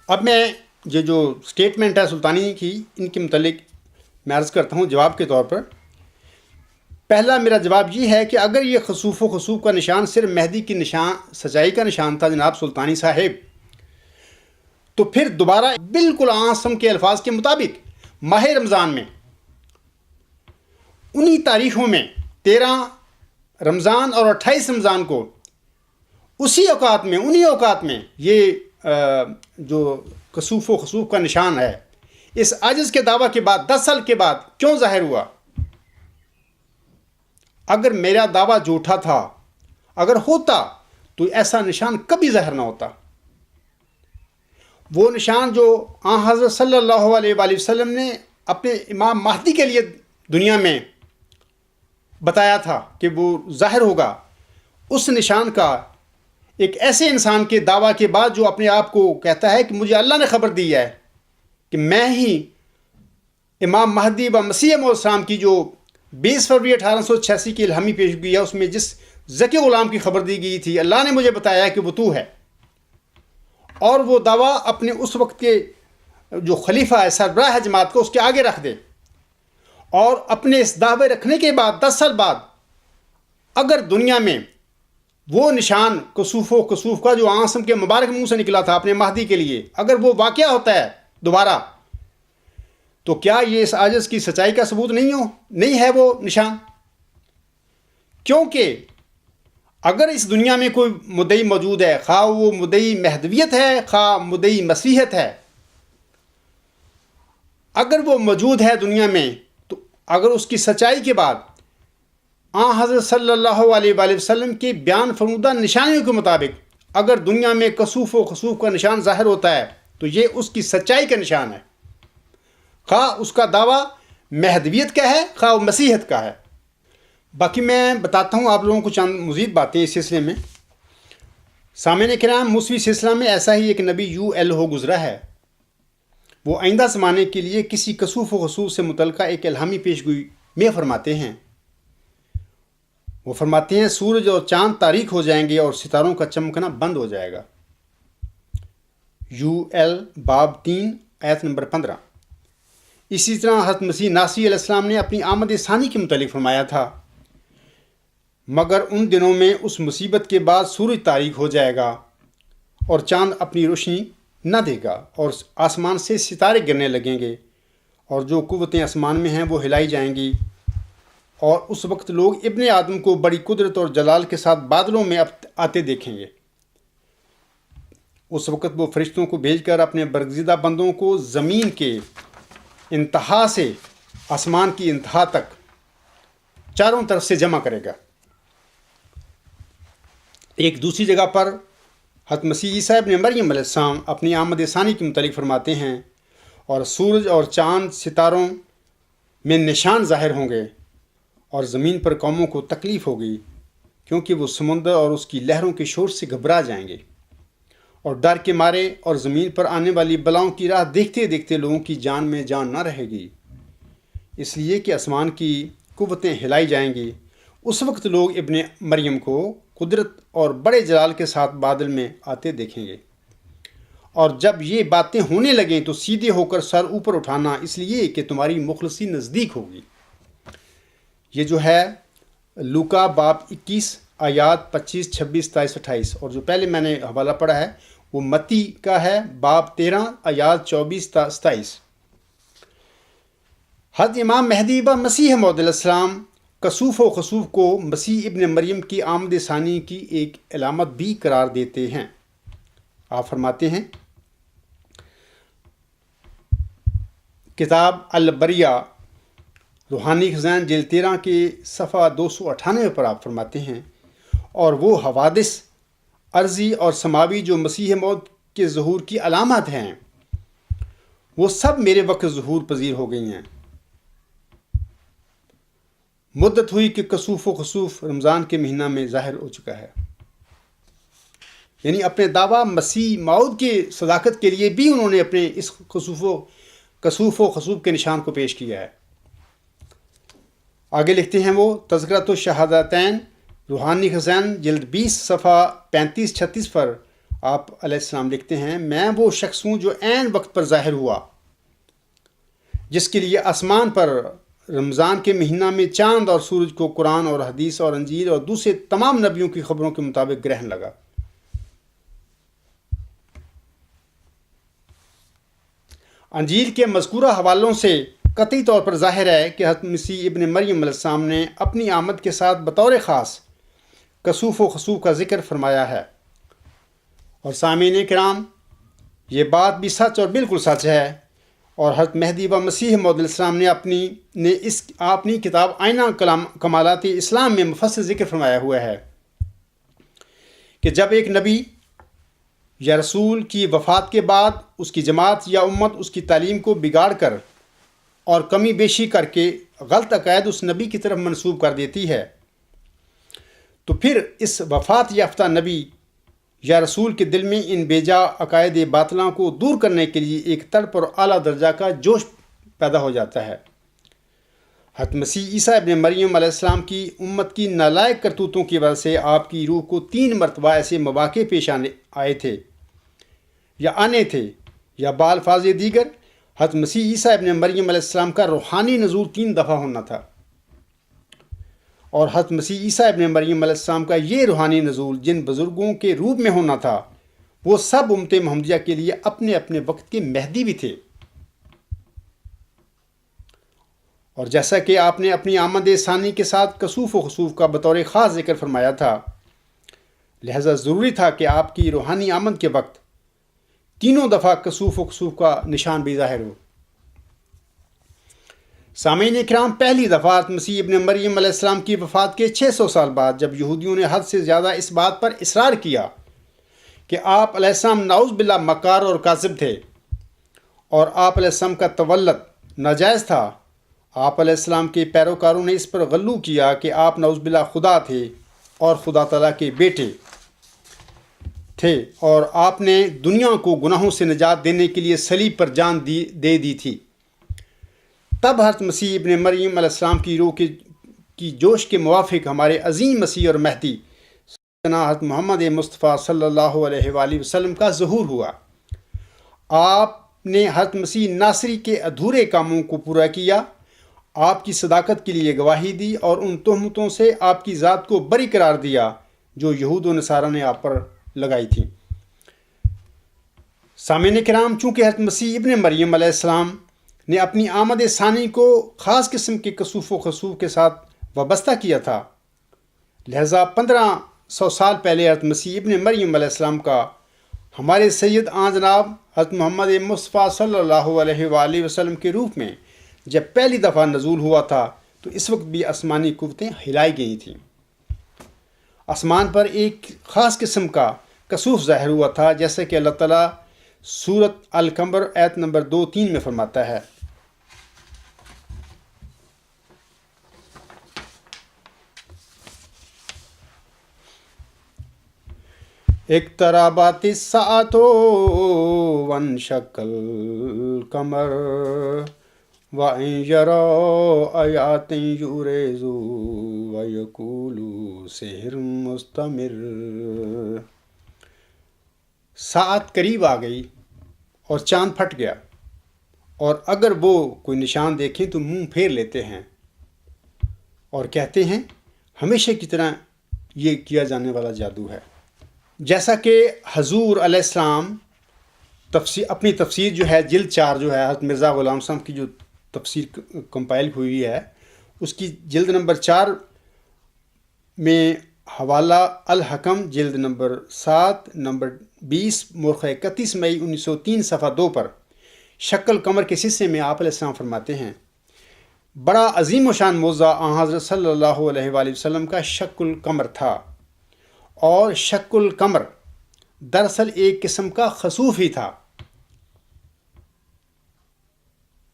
A: اب میں یہ جو سٹیٹمنٹ ہے سلطانی کی، ان کے متعلق میں عرض کرتا ہوں جواب کے طور پر. پہلا میرا جواب یہ ہے کہ اگر یہ خسوف و خسوف کا نشان صرف مہدی کی نشان، سچائی کا نشان تھا جناب سلطانی صاحب، تو پھر دوبارہ بالکل اعظم کے الفاظ کے مطابق ماہ رمضان میں، انہی تاریخوں میں 13 رمضان اور 28 رمضان کو، اسی اوقات میں، انہی اوقات میں یہ جو کسوف و خسوف کا نشان ہے، اس عاجز کے دعویٰ کے بعد 10 سال کے بعد کیوں ظاہر ہوا؟ اگر میرا دعویٰ جھوٹا تھا، اگر ہوتا تو ایسا نشان کبھی ظاہر نہ ہوتا. وہ نشان جو حضرت صلی اللہ علیہ وآلہ وسلم نے اپنے امام مہدی کے لیے دنیا میں بتایا تھا کہ وہ ظاہر ہوگا، اس نشان کا ایک ایسے انسان کے دعویٰ کے بعد جو اپنے آپ کو کہتا ہے کہ مجھے اللہ نے خبر دی ہے کہ میں ہی امام مہدی و مسیح علیہ السلام کی جو 20 فروری 1886 کی الہامی پیشگوئی ہے، اس میں جس ذکی غلام کی خبر دی گئی تھی، اللہ نے مجھے بتایا کہ وہ تو ہے. اور وہ دعویٰ اپنے اس وقت کے جو خلیفہ ہے، سربراہ ہے جماعت کو، اس کے آگے رکھ دے. اور اپنے اس دعوے رکھنے کے بعد 10 سال بعد اگر دنیا میں وہ نشان کسوف و کسوف کا جو اعظم کے مبارک منہ سے نکلا تھا اپنے مہدی کے لیے، اگر وہ واقعہ ہوتا ہے دوبارہ، تو کیا یہ اس عاجز کی سچائی کا ثبوت نہیں ہے وہ نشان؟ کیونکہ اگر اس دنیا میں کوئی مدعی موجود ہے، خواہ وہ مدعی مہدویت ہے، خواہ مدعی مسیحیت ہے، اگر وہ موجود ہے دنیا میں، تو اگر اس کی سچائی کے بعد حضرت صلی اللہ علیہ وآلہ وسلم کے بیان فرمودہ نشانیوں کے مطابق اگر دنیا میں کسوف و خسوف کا نشان ظاہر ہوتا ہے، تو یہ اس کی سچائی کا نشان ہے، خواہ اس کا دعویٰ مہدویت کا ہے، خواہ وہ مسیحیت کا ہے. باقی میں بتاتا ہوں آپ لوگوں کو چند مزید باتیں اس سلسلے میں. سامعین کرام، موسوی سلسلہ میں ایسا ہی ایک نبی ہو گزرا ہے. وہ آئندہ زمانے کے لیے کسی کسوف و خسوف سے متعلقہ ایک الہامی پیشگوئی میں فرماتے ہیں. وہ فرماتے ہیں سورج اور چاند تاریک ہو جائیں گے اور ستاروں کا چمکنا بند ہو جائے گا. باب 3 آیت نمبر 15. اسی طرح حضرت مسیح ناصری علیہ السلام نے اپنی آمد ثانی کے متعلق فرمایا تھا، مگر ان دنوں میں اس مصیبت کے بعد سورج تاریک ہو جائے گا اور چاند اپنی روشنی نہ دے گا اور آسمان سے ستارے گرنے لگیں گے اور جو قوتیں آسمان میں ہیں وہ ہلائی جائیں گی، اور اس وقت لوگ ابن آدم کو بڑی قدرت اور جلال کے ساتھ بادلوں میں آتے دیکھیں گے. اس وقت وہ فرشتوں کو بھیج کر اپنے برگزیدہ بندوں کو زمین کے انتہا سے آسمان کی انتہا تک چاروں طرف سے جمع کرے گا. ایک دوسری جگہ پر حضرت مسیح عیسیٰ ابن مریم علیہ السلام اپنی آمد ثانی کے متعلق فرماتے ہیں، اور سورج اور چاند ستاروں میں نشان ظاہر ہوں گے اور زمین پر قوموں کو تکلیف ہوگی، کیونکہ وہ سمندر اور اس کی لہروں کے شور سے گھبرا جائیں گے اور ڈر کے مارے، اور زمین پر آنے والی بلاؤں کی راہ دیکھتے دیکھتے لوگوں کی جان میں جان نہ رہے گی، اس لیے کہ آسمان کی قوتیں ہلائی جائیں گی. اس وقت لوگ ابن مریم کو قدرت اور بڑے جلال کے ساتھ بادل میں آتے دیکھیں گے، اور جب یہ باتیں ہونے لگیں تو سیدھے ہو کر سر اوپر اٹھانا، اس لیے کہ تمہاری مخلصی نزدیک ہوگی. یہ جو ہے لوکا باب 21 آیات 25، 26، 27، 28، اور جو پہلے میں نے حوالہ پڑھا ہے وہ متی کا ہے باب 13 آیات 24، 27. حضرت امام مہدی و مسیح موعود علیہ السلام کسوف و خسوف کو مسیح ابن مریم کی آمد ثانی کی ایک علامت بھی قرار دیتے ہیں. آپ فرماتے ہیں کتاب البریہ روحانی خزان جلد 13 کے صفحہ 298 پر آپ فرماتے ہیں، اور وہ حوادث عرضی اور سماوی جو مسیح موعود کے ظہور کی علامات ہیں وہ سب میرے وقت ظہور پذیر ہو گئی ہیں۔ مدت ہوئی کہ کسوف و خسوف رمضان کے مہینہ میں ظاہر ہو چکا ہے۔ یعنی اپنے دعویٰ مسیح موعود کی صداقت کے لیے بھی انہوں نے اپنے اس کسوف و خسوف کے نشان کو پیش کیا ہے۔ آگے لکھتے ہیں وہ تذکرۃ الشہادتین روحانی خزائن جلد 20 صفحہ 35-36 پر آپ علیہ السلام لکھتے ہیں، میں وہ شخص ہوں جو عین وقت پر ظاہر ہوا، جس کے لیے آسمان پر رمضان کے مہینہ میں چاند اور سورج کو قرآن اور حدیث اور انجیل اور دوسرے تمام نبیوں کی خبروں کے مطابق گرہن لگا۔ انجیل کے مذکورہ حوالوں سے قطعی طور پر ظاہر ہے کہ حضرت مسیح ابن مریم علیہ السلام نے اپنی آمد کے ساتھ بطور خاص کسوف و خسوف کا ذکر فرمایا ہے۔ اور سامعین کرام، یہ بات بھی سچ اور بالکل سچ ہے، اور حضرت مہدی و مسیح موعود علیہ السلام نے اپنی کتاب آئینہ کمالات اسلام میں مفصل ذکر فرمایا ہوا ہے کہ جب ایک نبی یا رسول کی وفات کے بعد اس کی جماعت یا امت اس کی تعلیم کو بگاڑ کر اور کمی بیشی کر کے غلط عقائد اس نبی کی طرف منسوب کر دیتی ہے، تو پھر اس وفات یافتہ نبی یا رسول کے دل میں ان بیجا عقائد باطلاں کو دور کرنے کے لیے ایک تڑپ اور اعلیٰ درجہ کا جوش پیدا ہو جاتا ہے۔ حضرت مسیح عیسیٰ ابن مریم علیہ السلام کی امت کی نالائق کرتوتوں کی وجہ سے آپ کی روح کو 3 مرتبہ ایسے مواقع پیش آئے تھے یا بالفاظ دیگر حضرت مسیح عیسیٰ ابن مریم علیہ السلام کا روحانی نزول 3 دفعہ ہونا تھا، اور حضرت مسیح عیسیٰ ابن مریم علیہ السلام کا یہ روحانی نزول جن بزرگوں کے روپ میں ہونا تھا وہ سب امت محمدیہ کے لیے اپنے اپنے وقت کے مہدی بھی تھے۔ اور جیسا کہ آپ نے اپنی آمد ثانی کے ساتھ کسوف و خسوف کا بطور خاص ذکر فرمایا تھا، لہذا ضروری تھا کہ آپ کی روحانی آمد کے وقت 3 دفعہ کسوف و خسوف کا نشان بھی ظاہر ہو۔ سامعین کرام، پہلی دفعہ مسیح ابن مریم علیہ السلام کی وفات کے 600 سال بعد جب یہودیوں نے حد سے زیادہ اس بات پر اصرار کیا کہ آپ علیہ السلام نعوذ باللہ مکار اور کاذب تھے اور آپ علیہ السلام کا تولد ناجائز تھا، آپ علیہ السلام کے پیروکاروں نے اس پر غلو کیا کہ آپ نعوذ باللہ خدا تھے اور خدا تعالیٰ کے بیٹے تھے، اور آپ نے دنیا کو گناہوں سے نجات دینے کے لیے صلیب پر جان دے دی تھی۔ تب حضرت مسیح ابن مریم علیہ السلام کی روح کی جوش کے موافق ہمارے عظیم مسیح اور مہدی سیدنا حضرت محمد مصطفیٰ صلی اللہ علیہ وآلہ وسلم کا ظہور ہوا۔ آپ نے حضرت مسیح ناصری کے ادھورے کاموں کو پورا کیا، آپ کی صداقت کے لیے گواہی دی اور ان تہمتوں سے آپ کی ذات کو بری قرار دیا جو یہود و نصارہ نے آپ پر لگائی تھی۔ سامعین کرام، چونکہ حضرت مسیح ابن مریم علیہ السلام نے اپنی آمد ثانی کو خاص قسم کے کسوف و خسوف کے ساتھ وابستہ کیا تھا، لہذا 1500 سال پہلے حضرت مسیح ابن مریم علیہ السلام کا ہمارے سید جناب حضرت محمد مصطفیٰ صلی اللہ علیہ وآلہ وسلم کے روپ میں جب پہلی دفعہ نزول ہوا تھا تو اس وقت بھی آسمانی قوتیں ہلائی گئی تھیں۔ آسمان پر ایک خاص قسم کا کسوف ظاہر ہوا تھا، جیسے کہ اللہ تعالیٰ سورۃ القمر آیت نمبر 2-3 میں فرماتا ہے، اقتربت الساعۃ وانشق القمر وَإِن يَرَوْا آيَاتٍ يُعْرِضُوا وَيَقُولُوا سِحْرٌ مُسْتَمِرٌّ۔ ساعت قریب آ گئی اور چاند پھٹ گیا، اور اگر وہ کوئی نشان دیکھیں تو منہ پھیر لیتے ہیں اور کہتے ہیں ہمیشہ کی طرح یہ کیا جانے والا جادو ہے۔ جیسا کہ حضور علیہ السلام اپنی تفسیر جو ہے جلد 4 جو ہے حضرت مرزا غلام صاحب کی جو تفسیر کمپائل ہوئی ہے، اس کی جلد نمبر 4 میں حوالہ الحکم جلد نمبر 7 نمبر 20 مورخہ 31 مئی 1903 صفحہ 2 پر شق القمر کے حصے میں آپ علیہ السلام فرماتے ہیں، بڑا عظیم و شان معجزہ حضرت صلی اللہ علیہ وآلہ وسلم کا شق القمر تھا، اور شق القمر دراصل ایک قسم کا خسوف ہی تھا،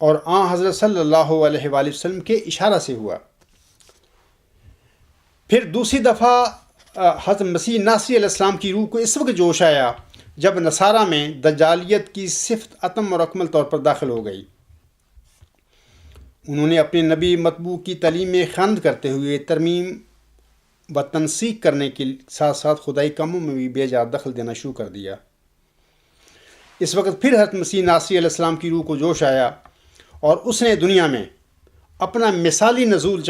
A: اور حضرت صلی اللہ علیہ وآلہ وسلم کے اشارہ سے ہوا۔ پھر دوسری دفعہ حضرت مسیح ناصری علیہ السلام کی روح کو اس وقت جوش آیا جب نصارہ میں دجالیت کی صفت اتم اور اکمل طور پر داخل ہو گئی۔ انہوں نے اپنے نبی مطبوع کی تعلیم میں خیانت کرتے ہوئے ترمیم و تنسیق کرنے کے ساتھ ساتھ خدائی کاموں میں بھی بے جا دخل دینا شروع کر دیا۔ اس وقت پھر حضرت مسیح ناصری علیہ السلام کی روح کو جوش آیا اور اس نے دنیا میں اپنا مثالی نزول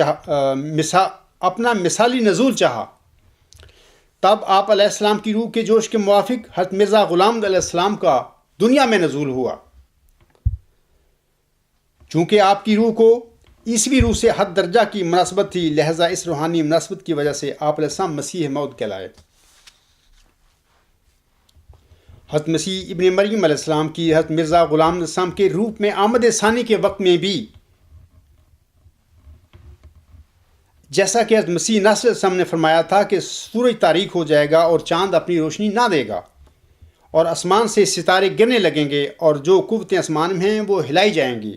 A: چاہا۔ تب آپ علیہ السلام کی روح کے جوش کے موافق حضرت مرزا غلام علیہ السلام کا دنیا میں نزول ہوا۔ چونکہ آپ کی روح کو عیسوی روح سے حد درجہ کی مناسبت تھی، لہذا اس روحانی مناسبت کی وجہ سے آپ علیہ السلام مسیح موعود کہلائے۔ حضرت مسیح ابن مریم علیہ السلام کی حضرت مرزا غلام علیہ السلام کے روپ میں آمد ثانی کے وقت میں بھی، جیسا کہ حضرت مسیح ناصری علیہ السلام نے فرمایا تھا کہ سورج تاریک ہو جائے گا اور چاند اپنی روشنی نہ دے گا، اور آسمان سے ستارے گرنے لگیں گے، اور جو قوتیں آسمان میں ہیں وہ ہلائی جائیں گی،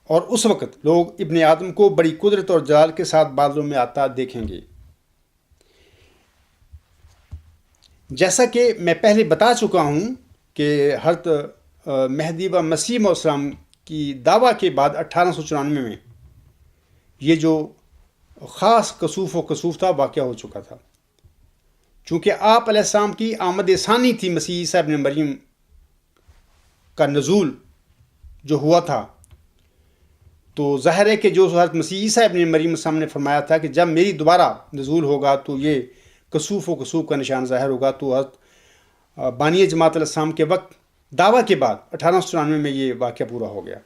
A: اور اس وقت لوگ ابن آدم کو بڑی قدرت اور جلال کے ساتھ بادلوں میں آتا دیکھیں گے۔ جیسا کہ میں پہلے بتا چکا ہوں کہ حضرت مہدی و مسیح علیہ السلام کی دعویٰ کے بعد 1894 میں یہ جو خاص کسوف تھا واقع ہو چکا تھا۔ چونکہ آپ علیہ السلام کی آمد ثانی تھی، مسیح عیسیٰ ابن مریم کا نزول جو ہوا تھا، تو ظاہر ہے کہ جو حضرت مسیح عیسیٰ ابن مریم السلام نے فرمایا تھا کہ جب میری دوبارہ نزول ہوگا تو یہ کسوف کا نشان ظاہر ہوگا، تو حضرت بانی جماعت علیہ السلام کے وقت دعویٰ کے بعد 1894 میں یہ واقعہ پورا ہو گیا۔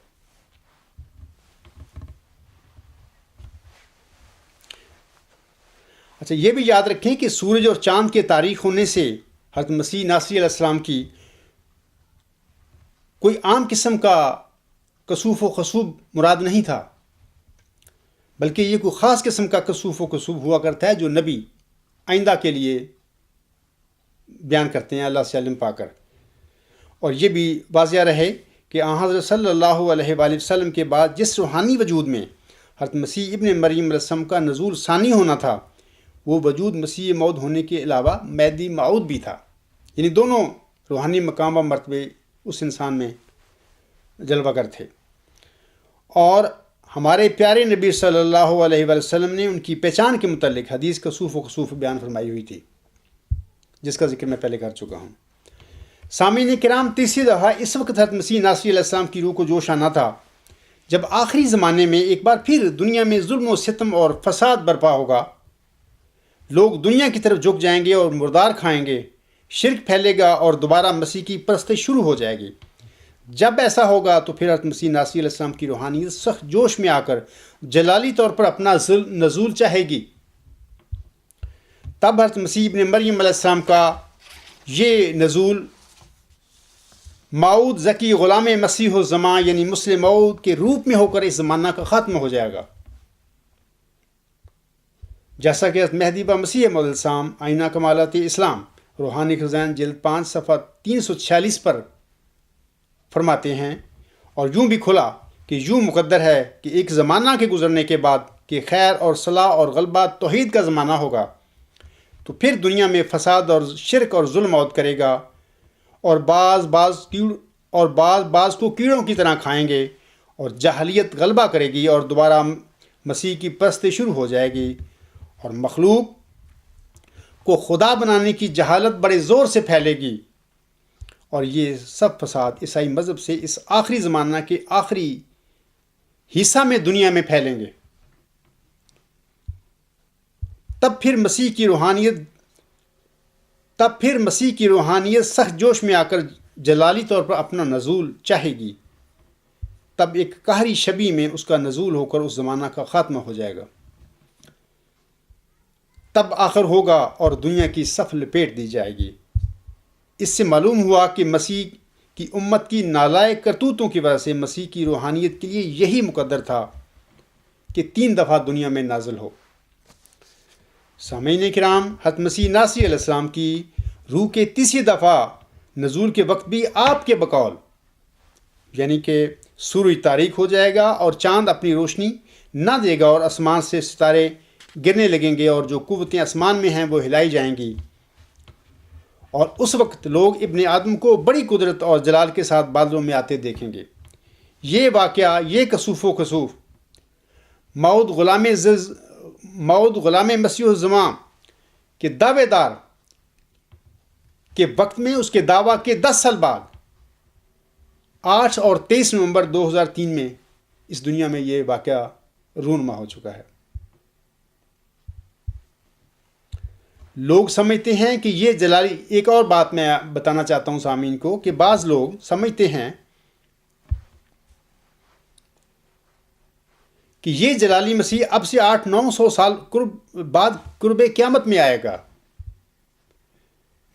A: اچھا، یہ بھی یاد رکھیں کہ سورج اور چاند کے تاریک ہونے سے حضرت مسیح ناصری علیہ السلام کی کوئی عام قسم کا کسوف و خسوف مراد نہیں تھا، بلکہ یہ کوئی خاص قسم کا کسوف و خسوف ہوا کرتا ہے جو نبی آئندہ کے لیے بیان کرتے ہیں اللہ سے علم پا کر۔ اور یہ بھی واضح رہے کہ حضرت صلی اللہ علیہ وآلہ وسلم کے بعد جس روحانی وجود میں حضرت مسیح ابن مریم علیہ السلام کا نزول ثانی ہونا تھا، وہ وجود مسیح موعود ہونے کے علاوہ مہدی موعود بھی تھا، یعنی دونوں روحانی مقام و مرتبے اس انسان میں جلوہ گر تھے۔ اور ہمارے پیارے نبی صلی اللہ علیہ وآلہ وسلم نے ان کی پہچان کے متعلق حدیث کسوف و خسوف بیان فرمائی ہوئی تھی، جس کا ذکر میں پہلے کر چکا ہوں۔ سامعین کرام، تیسری دفعہ اس وقت حضرت مسیح ناصری علیہ السلام کی روح کو جوش آنا تھا جب آخری زمانے میں ایک بار پھر دنیا میں ظلم و ستم اور فساد برپا ہوگا۔ لوگ دنیا کی طرف جھک جائیں گے اور مردار کھائیں گے، شرک پھیلے گا اور دوبارہ مسیح کی پرستش شروع ہو جائے گی۔ جب ایسا ہوگا تو پھر حضرت مسیح ناصری علیہ السلام کی روحانیت سخت جوش میں آ کر جلالی طور پر اپنا نزول چاہے گی۔ تب حضرت مسیح ابن مریم علیہ السلام کا یہ نزول موعود ذکی غلام مسیح الزماں یعنی مسلم موعود کے روپ میں ہو کر اس زمانہ کا خاتمہ ہو جائے گا، جیسا کہ حضرت مہدی و مسیح موعود السلام آئینہ کمالات اسلام روحانی خزائن جلد 5 صفحہ 346 پر فرماتے ہیں، اور یوں بھی کھلا کہ یوں مقدر ہے کہ ایک زمانہ کے گزرنے کے بعد کہ خیر اور صلاح اور غلبہ توحید کا زمانہ ہوگا، تو پھر دنیا میں فساد اور شرک اور ظلم عود کرے گا، اور بعض کو کیڑوں کی طرح کھائیں گے، اور جاہلیت غلبہ کرے گی، اور دوبارہ مسیح کی پرستش شروع ہو جائے گی، اور مخلوق کو خدا بنانے کی جہالت بڑے زور سے پھیلے گی، اور یہ سب فساد عیسائی مذہب سے اس آخری زمانہ کے آخری حصہ میں دنیا میں پھیلیں گے۔ تب پھر مسیح کی روحانیت سخت جوش میں آ کر جلالی طور پر اپنا نزول چاہے گی۔ تب ایک قہری شبیہ میں اس کا نزول ہو کر اس زمانہ کا خاتمہ ہو جائے گا۔ تب آخر ہوگا اور دنیا کی صف لپیٹ دی جائے گی۔ اس سے معلوم ہوا کہ مسیح کی امت کی نالائق کرتوتوں کی وجہ سے مسیح کی روحانیت کے لیے یہی مقدر تھا کہ 3 دفعہ دنیا میں نازل ہو۔ سامعین کرام، حضرت مسیح ناصری علیہ السلام کی روح کے تیسری دفعہ نزول کے وقت بھی آپ کے بقول، یعنی کہ سورج تاریک ہو جائے گا اور چاند اپنی روشنی نہ دے گا اور آسمان سے ستارے گرنے لگیں گے اور جو قوتیں آسمان میں ہیں وہ ہلائی جائیں گی، اور اس وقت لوگ ابن آدم کو بڑی قدرت اور جلال کے ساتھ بادلوں میں آتے دیکھیں گے۔ یہ واقعہ، یہ کسوف و کسوف موعود غلام مسیح الزمان کے دعوے دار کے وقت میں، اس کے دعویٰ کے 10 سال بعد 8 اور 23 نومبر 2003 میں اس دنیا میں یہ واقعہ رونما ہو چکا ہے۔ لوگ سمجھتے ہیں کہ یہ جلالی، ایک اور بات میں بتانا چاہتا ہوں سامعین کو، کہ بعض لوگ سمجھتے ہیں کہ یہ جلالی مسیح اب سے 800-900 سال بعد قرب قیامت میں آئے گا۔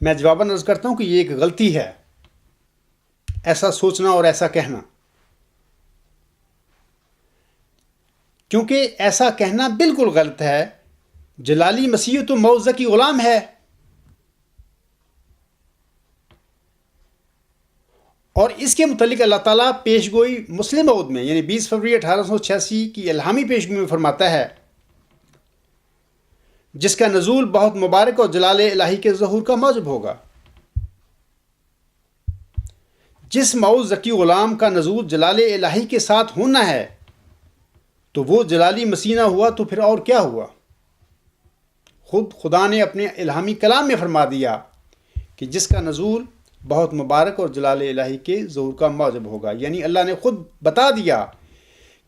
A: میں جواباً عرض کرتا ہوں کہ یہ ایک غلطی ہے، ایسا سوچنا اور ایسا کہنا، کیونکہ ایسا کہنا بالکل غلط ہے۔ جلالی مسیح تو موعود ذکی غلام ہے، اور اس کے متعلق اللہ تعالیٰ پیش گوئی مسلم عہد میں، یعنی 20 فروری 1886 کی الہامی پیش گوئی میں فرماتا ہے، جس کا نزول بہت مبارک اور جلال الہی کے ظہور کا موجب ہوگا۔ جس موعود ذکی غلام کا نزول جلال الہی کے ساتھ ہونا ہے تو وہ جلالی مسیح نہ ہوا تو پھر اور کیا ہوا؟ خود خدا نے اپنے الہامی کلام میں فرما دیا کہ جس کا نزول بہت مبارک اور جلال الہی کے ظہور کا موجب ہوگا، یعنی اللہ نے خود بتا دیا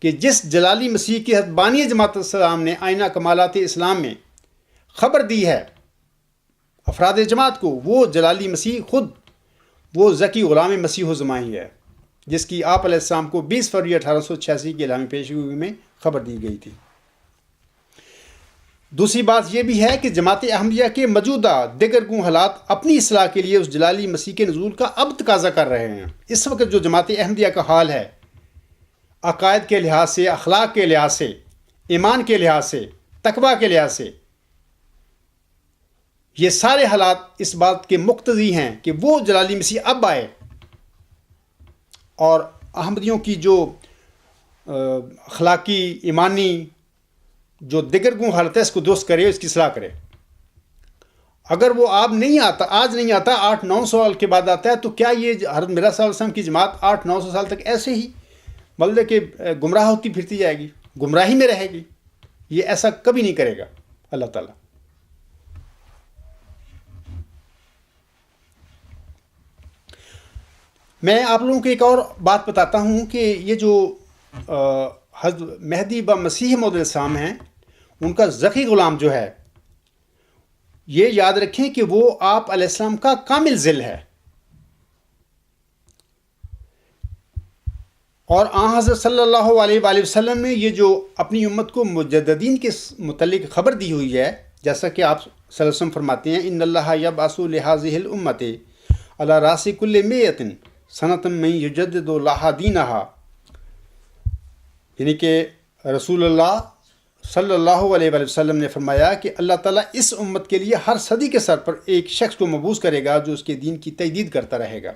A: کہ جس جلالی مسیح کی بانی جماعت اسلام نے آئینہ کمالات اسلام میں خبر دی ہے افراد جماعت کو، وہ جلالی مسیح خود وہ ذکی غلام مسیح الزمان ہی ہے، جس کی آپ علیہ السلام کو 20 فروری 1886 کی الہامی پیشگوئی میں خبر دی گئی تھی۔ دوسری بات یہ بھی ہے کہ جماعت احمدیہ کے موجودہ دیگر گوں حالات اپنی اصلاح کے لیے اس جلالی مسیح کے نزول کا اب تقاضا کر رہے ہیں۔ اس وقت جو جماعت احمدیہ کا حال ہے، عقائد کے لحاظ سے، اخلاق کے لحاظ سے، ایمان کے لحاظ سے، تقویٰ کے لحاظ سے، یہ سارے حالات اس بات کے مقتضی ہیں کہ وہ جلالی مسیح اب آئے اور احمدیوں کی جو اخلاقی، ایمانی جو دیگر گوں حالت ہے اس کو درست کرے، اس کی اصلاح کرے۔ اگر وہ آج نہیں آتا 800-900 سال کے بعد آتا ہے، تو کیا یہ حضرت مرزا صلی اللہ علیہ وسلم کی جماعت 800-900 سال تک ایسے ہی مطلب کہ گمراہ ہوتی پھرتی جائے گی، گمراہی میں رہے گی؟ یہ ایسا کبھی نہیں کرے گا اللہ تعالیٰ۔ میں آپ لوگوں کو ایک اور بات بتاتا ہوں کہ یہ جو حضرت مہدی و مسیح موعود السلام ہیں، ان کا ذکی غلام جو ہے، یہ یاد رکھیں کہ وہ آپ علیہ السلام کا کامل ذل ہے، اور آن حضرت صلی اللہ علیہ وآلہ وسلم نے یہ جو اپنی امت کو مجددین کے متعلق خبر دی ہوئی ہے، جیسا کہ آپ صلی اللہ علیہ وسلم فرماتے ہیں، ان اللہ یبعث لہذہ الامۃ علی راس کل مئۃ سنۃ من یجدد لہا دینہا، یعنی کہ رسول اللہ صلی اللہ علیہ وآلہ وسلم نے فرمایا کہ اللہ تعالیٰ اس امت کے لیے ہر صدی کے سر پر ایک شخص کو مبعوث کرے گا جو اس کے دین کی تجدید کرتا رہے گا۔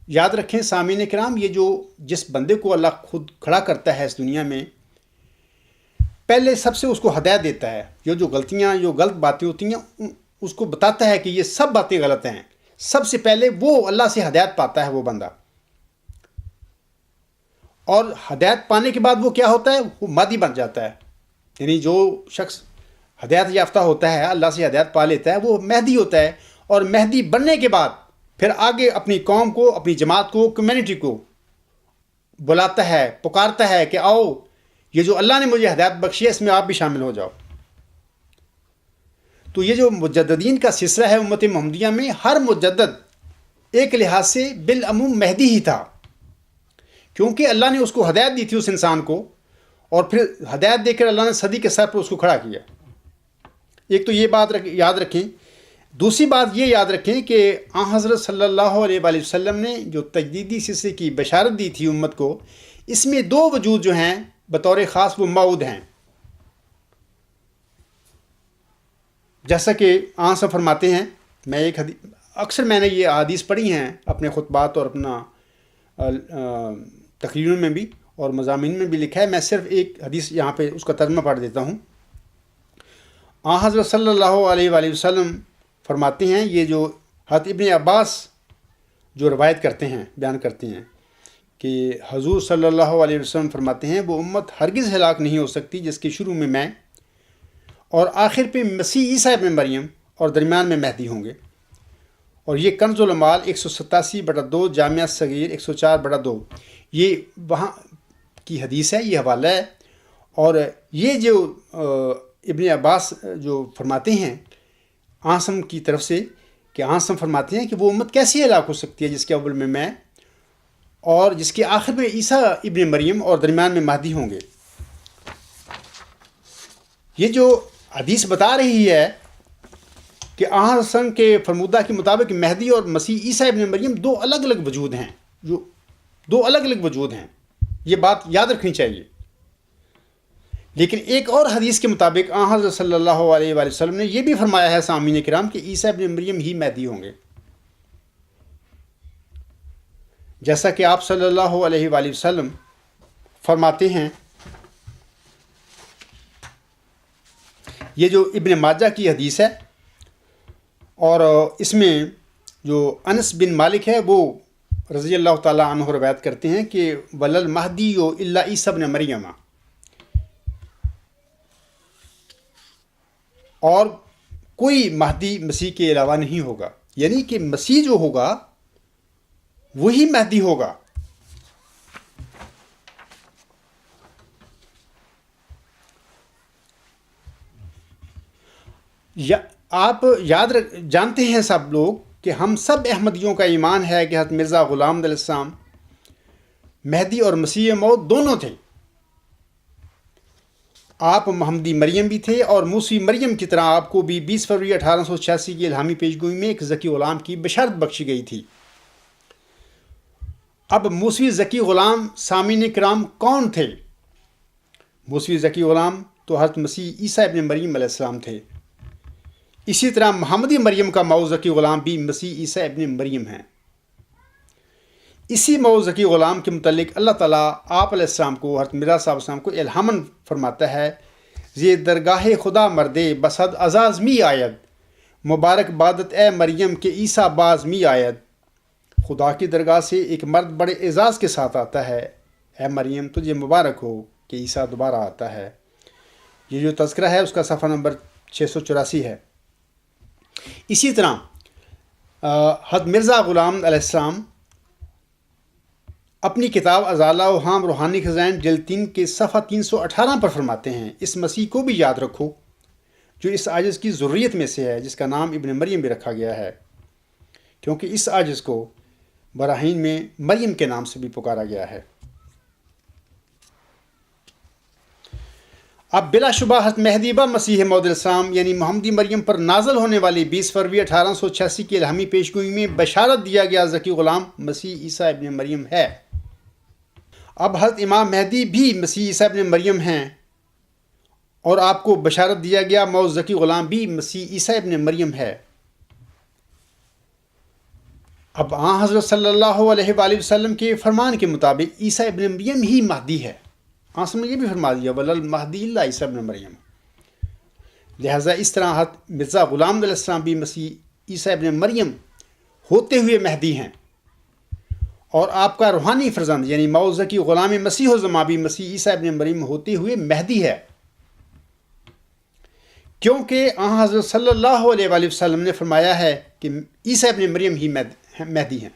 A: یاد رکھیں سامعین کرام، یہ جو جس بندے کو اللہ خود کھڑا کرتا ہے اس دنیا میں، پہلے سب سے اس کو ہدایت دیتا ہے، یہ جو غلطیاں، جو غلط باتیں ہوتی ہیں اس کو بتاتا ہے کہ یہ سب باتیں غلط ہیں۔ سب سے پہلے وہ اللہ سے ہدایت پاتا ہے وہ بندہ، اور ہدایت پانے کے بعد وہ کیا ہوتا ہے؟ وہ مادی بن جاتا ہے، یعنی جو شخص ہدایت یافتہ ہوتا ہے، اللہ سے ہدایت پا لیتا ہے، وہ مہدی ہوتا ہے، اور مہدی بننے کے بعد پھر آگے اپنی قوم کو، اپنی جماعت کو، کمیونٹی کو بلاتا ہے، پکارتا ہے کہ آؤ، یہ جو اللہ نے مجھے ہدایت بخشی ہے اس میں آپ بھی شامل ہو جاؤ۔ تو یہ جو مجددین کا سلسلہ ہے امت محمدیہ میں، ہر مجدد ایک لحاظ سے بالعموم مہدی ہی تھا، کیونکہ اللہ نے اس کو ہدایت دی تھی اس انسان کو، اور پھر ہدایت دے کر اللہ نے صدی کے سر پر اس کو کھڑا کیا۔ ایک تو یہ بات یاد رکھیں۔ دوسری بات یہ یاد رکھیں کہ آن حضرت صلی اللہ علیہ وآلہ وسلم نے جو تجدیدی سلسلے کی بشارت دی تھی امت کو، اس میں دو وجود جو ہیں بطور خاص وہ موعود ہیں، جیسا کہ آن سے فرماتے ہیں میں ایک اکثر میں نے یہ احادیث پڑھی ہیں اپنے خطبات اور اپنا تقریروں میں بھی اور مضامین میں بھی لکھا ہے. میں صرف ایک حدیث یہاں پہ اس کا ترجمہ پڑھ دیتا ہوں. حضرت صلی اللہ علیہ وآلہ وسلم فرماتے ہیں، یہ جو حضرت ابن عباس جو روایت کرتے ہیں، بیان کرتے ہیں کہ حضور صلی اللہ علیہ وسلم فرماتے ہیں وہ امت ہرگز ہلاک نہیں ہو سکتی جس کے شروع میں اور آخر پہ مسیح عیسیٰ ابن مریم اور درمیان میں مہدی ہوں گے. اور یہ کنز المال 187/2 جامعہ صغیر 104/2 یہ وہاں کی حدیث ہے، یہ حوالہ ہے. اور یہ جو ابن عباس جو فرماتے ہیں آسم کی طرف سے کہ آسم فرماتے ہیں کہ وہ امت کیسی ہلاک ہو سکتی ہے جس کے اول میں اور جس کے آخر میں عیسیٰ ابن مریم اور درمیان میں مہدی ہوں گے. یہ جو حدیث بتا رہی ہے کہ آسم کے فرمودہ کے مطابق مہدی اور مسیح عیسیٰ ابن مریم دو الگ الگ وجود ہیں، جو دو الگ الگ وجود ہیں. یہ بات یاد رکھنی چاہیے. لیکن ایک اور حدیث کے مطابق حضرت صلی اللہ علیہ وآلہ وسلم نے یہ بھی فرمایا ہے سامعین کرام کہ عیسیٰ ابن مریم ہی مہدی ہوں گے. جیسا کہ آپ صلی اللہ علیہ وآلہ وسلم فرماتے ہیں، یہ جو ابن ماجہ کی حدیث ہے اور اس میں جو انس بن مالک ہے وہ رضی اللہ تعالیٰ عنہ روایت کرتے ہیں کہ ولل مہدی الا عیسیٰ ابن مریم، اور کوئی مہدی مسیح کے علاوہ نہیں ہوگا. یعنی کہ مسیح جو ہوگا وہی مہدی ہوگا. آپ جانتے ہیں سب لوگ کہ ہم سب احمدیوں کا ایمان ہے کہ حضرت مرزا غلام علیہ السلام مہدی اور مسیح موعود دونوں تھے. آپ محمدی مریم بھی تھے اور موسوی مریم کی طرح آپ کو بھی 20 فروری 1886 کی الہامی پیشگوئی میں ایک ذکی غلام کی بشارت بخشی گئی تھی. اب موسوی ذکی غلام سامعین کرام کون تھے؟ موسوی ذکی غلام تو حضرت مسیح عیسیٰ ابن مریم علیہ السلام تھے. اسی طرح محمدی مریم کا موعود ذکی غلام بھی مسیح عیسیٰ ابن مریم ہیں. اسی موعود ذکی غلام کے متعلق اللہ تعالیٰ آپ علیہ السلام کو، حضرت مرزا صاحب السلام کو الہاماً فرماتا ہے، زی درگاہ خدا مردے بسد عزاز می آید، مبارک بادت اے مریم کے عیسیٰ باز می آید. خدا کی درگاہ سے ایک مرد بڑے اعزاز کے ساتھ آتا ہے، اے مریم تجھے مبارک ہو کہ عیسیٰ دوبارہ آتا ہے. یہ جو تذکرہ ہے اس کا صفحہ نمبر 684 ہے. اسی طرح حضرت مرزا غلام علیہ السلام اپنی کتاب ازالہ و ہام روحانی خزائن جلد 3 کے صفحہ 318 پر فرماتے ہیں، اس مسیح کو بھی یاد رکھو جو اس عاجز کی ذریت میں سے ہے، جس کا نام ابن مریم بھی رکھا گیا ہے، کیونکہ اس عاجز کو براہین میں مریم کے نام سے بھی پکارا گیا ہے. اب بلا شبہ حضرت مہدی با مسیح موعود السلام یعنی محمدی مریم پر نازل ہونے والی 20 فروری 1886 کی الہامی پیشگوئی میں بشارت دیا گیا ذکی غلام مسیح عیسیٰ ابن مریم ہے. اب حضرت امام مہدی بھی مسیح عیسیٰ ابن مریم ہیں اور آپ کو بشارت دیا گیا موعود ذکی غلام بھی مسیح عیسیٰ ابن مریم ہے. اب حضرت صلی اللہ علیہ وآلہ وسلم کے فرمان کے مطابق عیسیٰ ابن مریم ہی مہدی ہے. آسم نے یہ بھی فرما دیا ولل مہدی الا عیسیٰ ابن مریم. لہٰذا اس طرح حضرت مرزا غلام علیہ السلام بھی مسیح عیسیٰ ابن مریم ہوتے ہوئے مہدی ہیں، اور آپ کا روحانی فرزند یعنی موعود ذکی غلام مسیح الزماں بھی مسیح عیسیٰ ابن مریم ہوتے ہوئے مہدی ہے، کیونکہ حضرت صلی اللہ علیہ وآلہ وسلم نے فرمایا ہے کہ عیسیٰ ابن مریم ہی مہدی ہیں.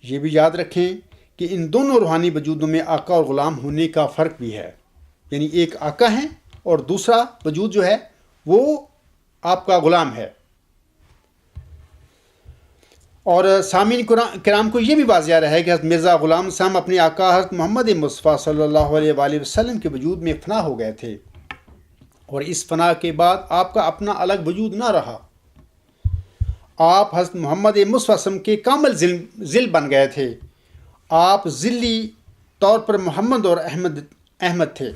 A: یہ بھی یاد رکھیں کہ ان دونوں روحانی وجودوں میں آقا اور غلام ہونے کا فرق بھی ہے. یعنی ایک آقا ہیں اور دوسرا وجود جو ہے وہ آپ کا غلام ہے. اور سامعین کرام کو یہ بھی واضح رہا ہے کہ حضرت مرزا غلام صاحب اپنے آقا حضرت محمد مصطفیٰ صلی اللہ علیہ وآلہ وسلم کے وجود میں فنا ہو گئے تھے، اور اس فنا کے بعد آپ کا اپنا الگ وجود نہ رہا. آپ حضرت محمد مصطفیٰ صلی اللہ علیہ وسلم کے کامل ذل بن گئے تھے. آپ ذلی طور پر محمد اور احمد تھے.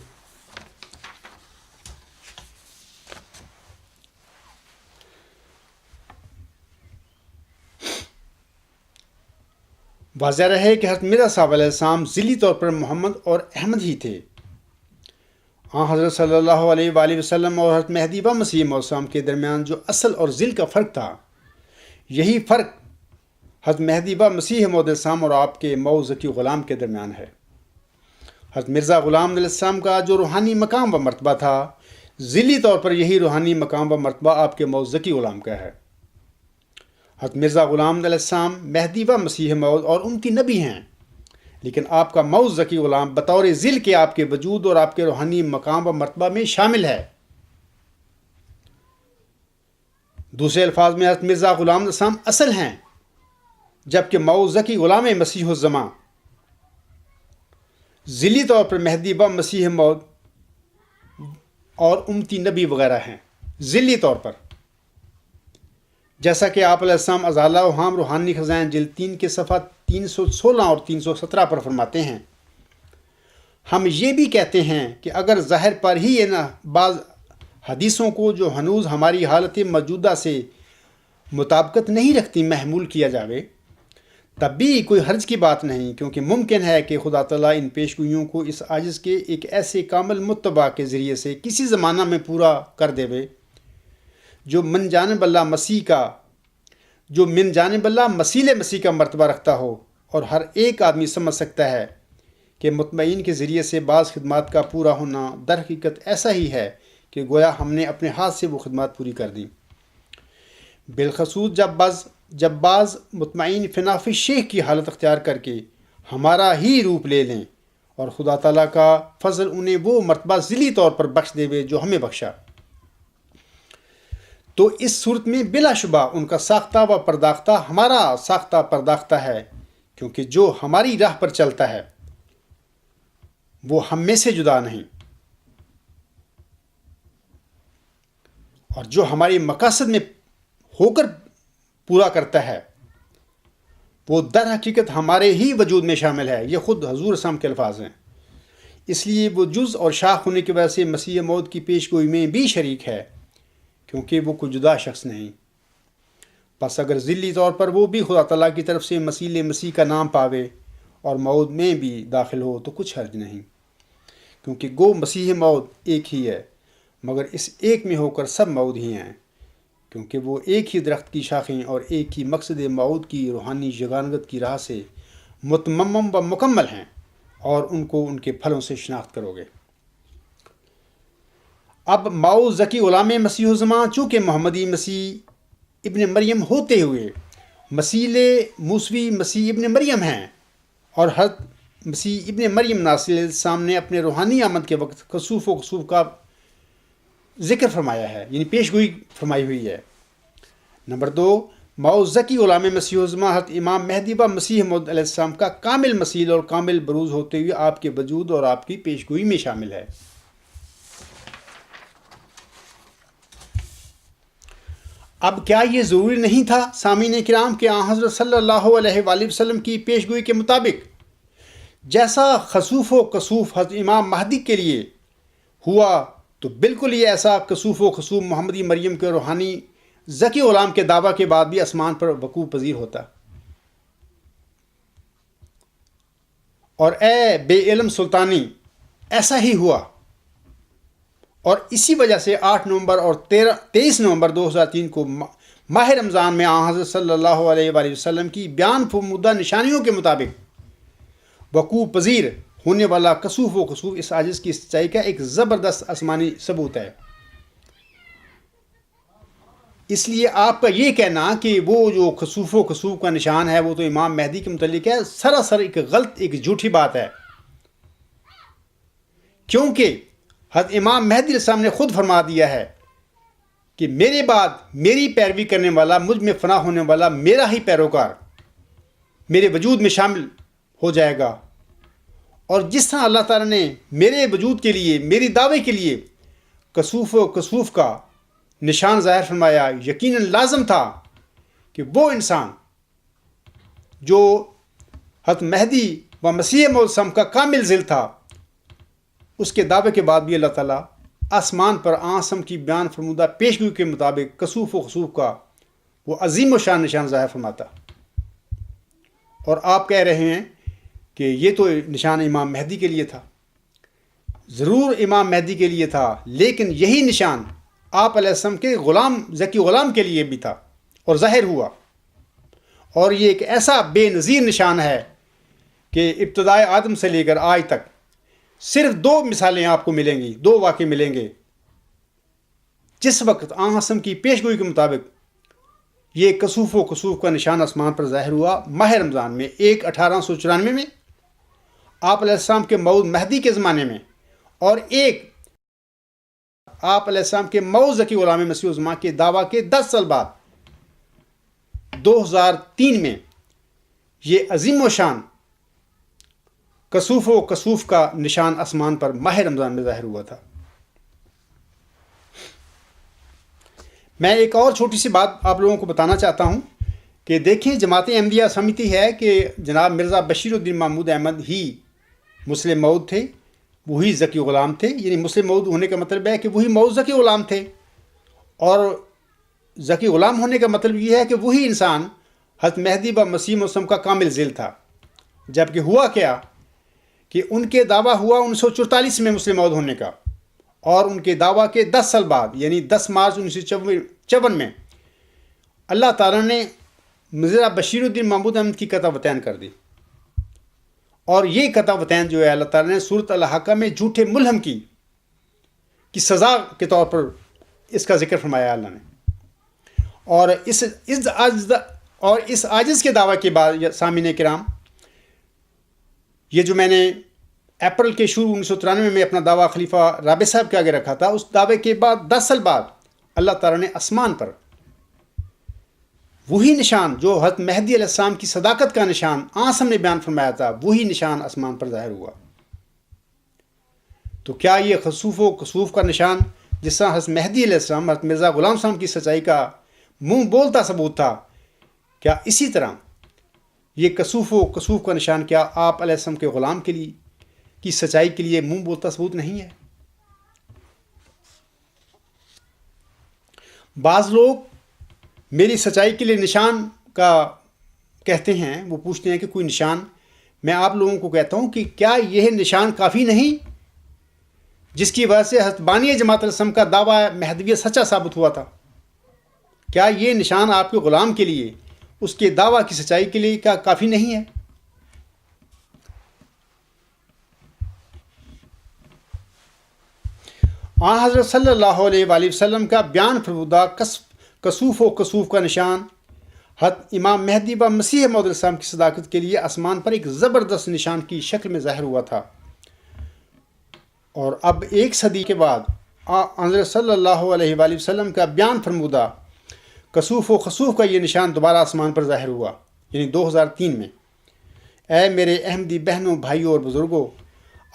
A: واضح رہے کہ حضرت مرزا صاحب علیہ السلام ذیلی طور پر محمد اور احمد ہی تھے۔ حضرت صلی اللہ علیہ وآلہ وسلم اور حضرت مہدی و مسیح موعود السلام کے درمیان جو اصل اور ذیل کا فرق تھا، یہی فرق حضرت مہدی و مسیح موعود السلام اور آپ کے مئو ذکی غلام کے درمیان ہے۔ حضرت مرزا غلام علیہ السلام کا جو روحانی مقام و مرتبہ تھا، ذیلی طور پر یہی روحانی مقام و مرتبہ آپ کے مئو ذکی غلام کا ہے۔ حضرت مرزا غلام علیہ السلام مہدی و مسیح موعود اور امتی نبی ہیں، لیکن آپ کا مئو ذکی غلام بطور ذیل کے آپ کے وجود اور آپ کے روحانی مقام و مرتبہ میں شامل ہے۔ دوسرے الفاظ میں حضرت مرزا غلام علیہ السلام اصل ہیں، جبکہ مئو ذکی غلام مسیح الزماں ذیلی طور پر مہدی و مسیح موعود اور امتی نبی وغیرہ ہیں، ذیلی طور پر۔ جیسا کہ آپ علیہ السلام ازالہ و ہام روحانی خزائن جلد 3 کے صفحہ 316 اور 317 پر فرماتے ہیں، ہم یہ بھی کہتے ہیں کہ اگر ظاہر پر ہی بعض حدیثوں کو جو ہنوز ہماری حالت موجودہ سے مطابقت نہیں رکھتی محمول کیا جاوے، تب بھی کوئی حرج کی بات نہیں، کیونکہ ممکن ہے کہ خدا تعالیٰ ان پیشگوئیوں کو اس عاجز کے ایک ایسے کامل متبع کے ذریعے سے کسی زمانہ میں پورا کر دے جو من جانب اللہ مسیل مسیح کا مرتبہ رکھتا ہو، اور ہر ایک آدمی سمجھ سکتا ہے کہ مطمئن کے ذریعے سے بعض خدمات کا پورا ہونا در حقیقت ایسا ہی ہے کہ گویا ہم نے اپنے ہاتھ سے وہ خدمات پوری کر دیں، بالخصوص جب بعض مطمئن فناف شیخ کی حالت اختیار کر کے ہمارا ہی روپ لے لیں، اور خدا تعالیٰ کا فضل انہیں وہ مرتبہ ذیلی طور پر بخش دے جو ہمیں بخشا، تو اس صورت میں بلا شبہ ان کا ساختہ و پرداختہ ہمارا ساختہ پرداختہ ہے، کیونکہ جو ہماری راہ پر چلتا ہے وہ ہم میں سے جدا نہیں، اور جو ہماری مقاصد میں ہو کر پورا کرتا ہے وہ در حقیقت ہمارے ہی وجود میں شامل ہے۔ یہ خود حضور اسلام کے الفاظ ہیں۔ اس لیے وہ جز اور شاخ ہونے کی وجہ سے مسیح موعود کی پیش گوئی میں بھی شریک ہے، کیونکہ وہ کوئی جدا شخص نہیں۔ بس اگر ذیلی طور پر وہ بھی خدا تعالیٰ کی طرف سے مسیل مسیح کا نام پاوے اور موعود میں بھی داخل ہو تو کچھ حرج نہیں، کیونکہ گو مسیح موعود ایک ہی ہے، مگر اس ایک میں ہو کر سب موعود ہی ہیں، کیونکہ وہ ایک ہی درخت کی شاخیں اور ایک ہی مقصد موعود کی روحانی یگانگت کی راہ سے متمم و مکمل ہیں، اور ان کو ان کے پھلوں سے شناخت کرو گے۔ اب مئو ذکی غلام مسیح الزماں چونکہ محمدی مسیح ابن مریم ہوتے ہوئے مسیل موسوی مسیح ابن مریم ہیں، اور حضرت مسیح ابن مریم ناصر علیہ السلام نے اپنے روحانی آمد کے وقت کسوف و کسوف کا ذکر فرمایا ہے، یعنی پیش گوئی فرمائی ہوئی ہے۔ نمبر 2، مئو ذکی غلام مسیح الزماں حضرت امام مہدی و مسیح موعود علیہ السلام کا کامل مسیل اور کامل بروز ہوتے ہوئے آپ کے وجود اور آپ کی پیش گوئی میں شامل ہے۔ اب کیا یہ ضروری نہیں تھا سامعین کرام کہ حضرت صلی اللہ علیہ وآلہ وسلم کی پیش گوئی کے مطابق جیسا خسوف و کسوف حضرت امام مہدی کے لیے ہوا تو بالکل ہی ایسا کسوف و خسوف محمدی مریم کے روحانی ذکی غلام کے دعویٰ کے بعد بھی آسمان پر وقوع پذیر ہوتا؟ اور اے بے علم سلطانی، ایسا ہی ہوا، اور اسی وجہ سے 8 نومبر اور 23 نومبر 2003 کو ماہ رمضان میں حضرت صلی اللہ علیہ وآلہ وسلم کی بیان فرمودہ نشانیوں کے مطابق وقوع پذیر ہونے والا کسوف و کسوف اس عاجز کی سچائی کا ایک زبردست آسمانی ثبوت ہے۔ اس لیے آپ کا یہ کہنا کہ وہ جو خسوف و کسوف کا نشان ہے وہ تو امام مہدی کے متعلق ہے، سراسر ایک غلط، ایک جھوٹی بات ہے، کیونکہ حضرت امام مہدی علیہ السلام نے خود فرما دیا ہے کہ میرے بعد میری پیروی کرنے والا، مجھ میں فنا ہونے والا میرا ہی پیروکار میرے وجود میں شامل ہو جائے گا، اور جس طرح اللہ تعالیٰ نے میرے وجود کے لیے، میری دعوے کے لیے کسوف و کسوف کا نشان ظاہر فرمایا، یقیناً لازم تھا کہ وہ انسان جو حضرت مہدی و مسیح موعود السلام کا کامل ذیل تھا، اس کے دعوے کے بعد بھی اللہ تعالیٰ آسمان پر آسم کی بیان فرمودہ پیشگوئی کے مطابق کسوف و خسوف کا وہ عظیم و شان نشان ظاہر فرماتا، اور آپ کہہ رہے ہیں کہ یہ تو نشان امام مہدی کے لیے تھا۔ ضرور امام مہدی کے لیے تھا، لیکن یہی نشان آپ علیہ السلام کے غلام ذکی غلام کے لیے بھی تھا اور ظاہر ہوا۔ اور یہ ایک ایسا بے نظیر نشان ہے کہ ابتدائے آدم سے لے کر آج تک صرف 2 مثالیں آپ کو ملیں گی، 2 واقعے ملیں گے جس وقت آن حسن کی پیشگوئی کے مطابق یہ کسوف و کسوف کا نشان آسمان پر ظاہر ہوا ماہ رمضان میں، ایک 1894 میں آپ علیہ السلام کے مولود مہدی کے زمانے میں، اور ایک آپ علیہ السلام کے مولود ذکی غلام مسیح الزمان کے دعویٰ کے 10 سال بعد 2003 میں یہ عظیم و شان کسوف و کسوف کا نشان آسمان پر ماہ رمضان میں ظاہر ہوا تھا۔ میں ایک اور چھوٹی سی بات آپ لوگوں کو بتانا چاہتا ہوں کہ دیکھیں، جماعت احمدیہ سمجھتی ہے کہ جناب مرزا بشیر الدین محمود احمد ہی مسلم مود تھے، وہی ذکی غلام تھے۔ یعنی مسلم مود ہونے کا مطلب ہے کہ وہی مود ذکی غلام تھے، اور ذکی غلام ہونے کا مطلب یہ ہے کہ وہی انسان حضرت مہدی و مسیح موسم کا کامل ذیل تھا۔ جبکہ ہوا کیا کہ ان کے دعویٰ ہوا 1944 میں مسلم مود ہونے کا، اور ان کے دعویٰ کے 10 سال بعد یعنی 10 مارچ 1954 میں اللہ تعالیٰ نے مرزا بشیر الدین محمود احمد کی قطع وطین کر دی، اور یہ قطع وطین جو ہے اللہ تعالیٰ نے سورۃ الحاقہ میں جھوٹے ملہم کی سزا کے طور پر اس کا ذکر فرمایا اللہ نے۔ اور اس عاجز کے دعویٰ کے بعد سامعین کرام، یہ جو میں نے اپریل کے شروع 1993 میں اپنا دعویٰ خلیفہ رابع صاحب کے آگے رکھا تھا، اس دعوے کے بعد 10 سال بعد اللہ تعالیٰ نے آسمان پر وہی نشان جو حضرت مہدی علیہ السلام کی صداقت کا نشان آسم نے بیان فرمایا تھا، وہی نشان آسمان پر ظاہر ہوا۔ تو کیا یہ خسوف و کسوف کا نشان جس طرح حضرت مہدی علیہ السلام حضرت مرزا غلام صاحب کی سچائی کا منہ بولتا ثبوت تھا، کیا اسی طرح یہ کسوف و کسوف کا نشان کیا آپ علیہ السلام کے غلام کے لیے کی سچائی کے لیے منہ بولتا ثبوت نہیں ہے؟ بعض لوگ میری سچائی کے لیے نشان کا کہتے ہیں، وہ پوچھتے ہیں کہ کوئی نشان۔ میں آپ لوگوں کو کہتا ہوں کہ کیا یہ نشان کافی نہیں جس کی وجہ سے حضرت بانی جماعت الاسلام کا دعویٰ مہدویت سچا ثابت ہوا تھا؟ کیا یہ نشان آپ کے غلام کے لیے، اس کے دعویٰ کی سچائی کے لیے کیا کافی نہیں ہے؟ آن حضرت صلی اللہ علیہ وآلہ وسلم کا بیان فرمودہ کسوف و کسوف کا نشان حضرت امام مہدی و مسیح موعود علیہ السلام کی صداقت کے لیے آسمان پر ایک زبردست نشان کی شکل میں ظاہر ہوا تھا، اور اب 1 صدی کے بعد حضرت صلی اللہ علیہ وآلہ وسلم کا بیان فرمودہ کسوف و خسوف کا یہ نشان دوبارہ آسمان پر ظاہر ہوا، یعنی 2003 میں۔ اے میرے احمدی بہنوں، بھائیوں اور بزرگوں،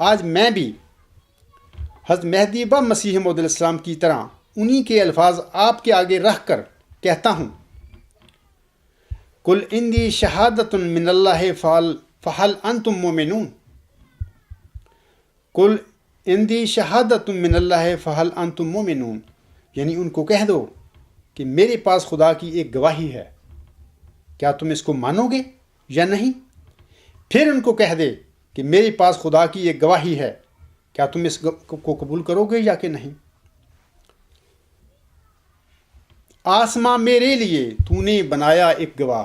A: آج میں بھی حضرت مہدی و مسیح موعود علیہ السلام کی طرح انہی کے الفاظ آپ کے آگے رکھ کر کہتا ہوں، قل عندی شہادۃ من اللہ فہل انتم مومنون۔ قل عندی شہادۃ من اللہ فہل انتم مومنون، یعنی ان کو کہہ دو کہ میرے پاس خدا کی ایک گواہی ہے، کیا تم اس کو مانو گے یا نہیں؟ پھر ان کو کہہ دے کہ میرے پاس خدا کی ایک گواہی ہے، کیا تم اس کو قبول کرو گے یا کہ نہیں؟ آسماں میرے لیے تو نے بنایا ایک گواہ۔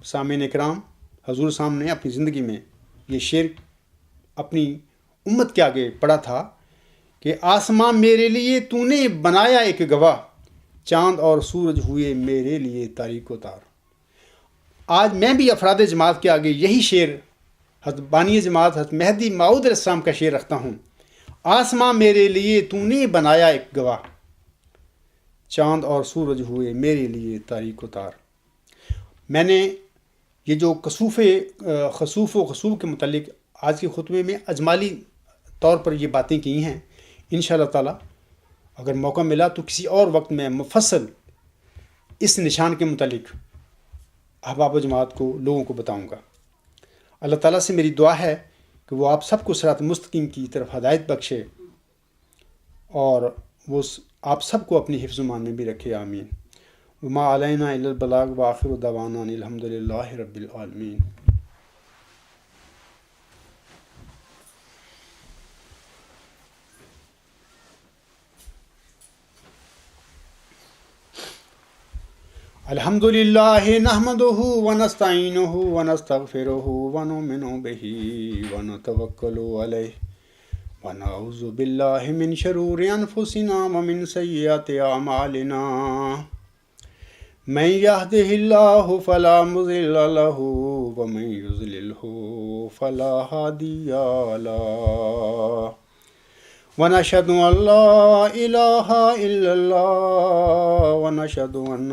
A: سامعین کرام، حضور سامنے اپنی زندگی میں یہ شعر اپنی امت کے آگے پڑھا تھا کہ آسماں میرے لیے تو نے بنایا ایک گواہ، چاند اور سورج ہوئے میرے لیے تاریک و تار۔ آج میں بھی افراد جماعت کے آگے یہی شعر حضرت بانی جماعت حضرت مہدی موعود علیہ السلام کا شعر رکھتا ہوں، آسماں میرے لیے تو نے بنایا ایک گواہ، چاند اور سورج ہوئے میرے لیے تاریک و تار۔ میں نے یہ جو خسوف و خسوف کے متعلق آج کے خطبے میں اجمالی طور پر یہ باتیں کی ہیں، انشاءاللہ تعالیٰ اگر موقع ملا تو کسی اور وقت میں مفصل اس نشان کے متعلق احباب و جماعت کو لوگوں کو بتاؤں گا۔ اللہ تعالیٰ سے میری دعا ہے کہ وہ آپ سب کو صراط مستقیم کی طرف ہدایت بخشے، اور وہ آپ سب کو اپنی حفظ و مان میں بھی رکھے، آمین۔ وما علینا الا البلاغ وآخر دعوانا الحمد للہ رب العالمین۔ الحمد للہ نحمدہ ونستعینہ ونستغفرہ ونؤمن بہ ونتوکل علیہ ونعوذ باللہ من شرور انفسنا ومن سیئات اعمالنا من یہدہ اللہ فلا مضل لہ ومن یضللہ فلا ہادی لہ ونشهد أن لا إله إلا الله ونشهد أن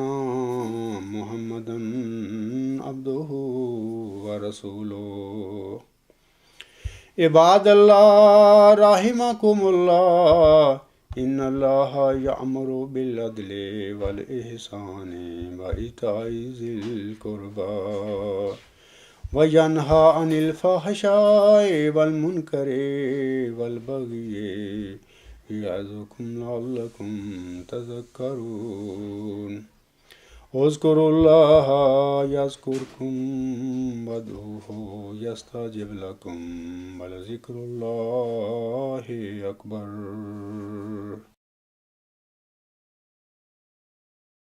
A: محمدا عبده ورسوله عباد الله رحمكم الله إن الله يأمر بالعدل والإحسان وإيتاء ذي القربى وَيَنْهَى عَنِ الْفَحْشَاءِ وَالْمُنْكَرِ وَالْبَغْيِ يَعِظُكُمْ لَعَلَّكُمْ تَذَكَّرُونَ اذْكُرُوا اللَّهَ يَذْكُرْكُمْ وَادْعُوهُ يَسْتَجِبْ لَكُمْ وَلَذِكْرُ اللَّهِ أَكْبَرُ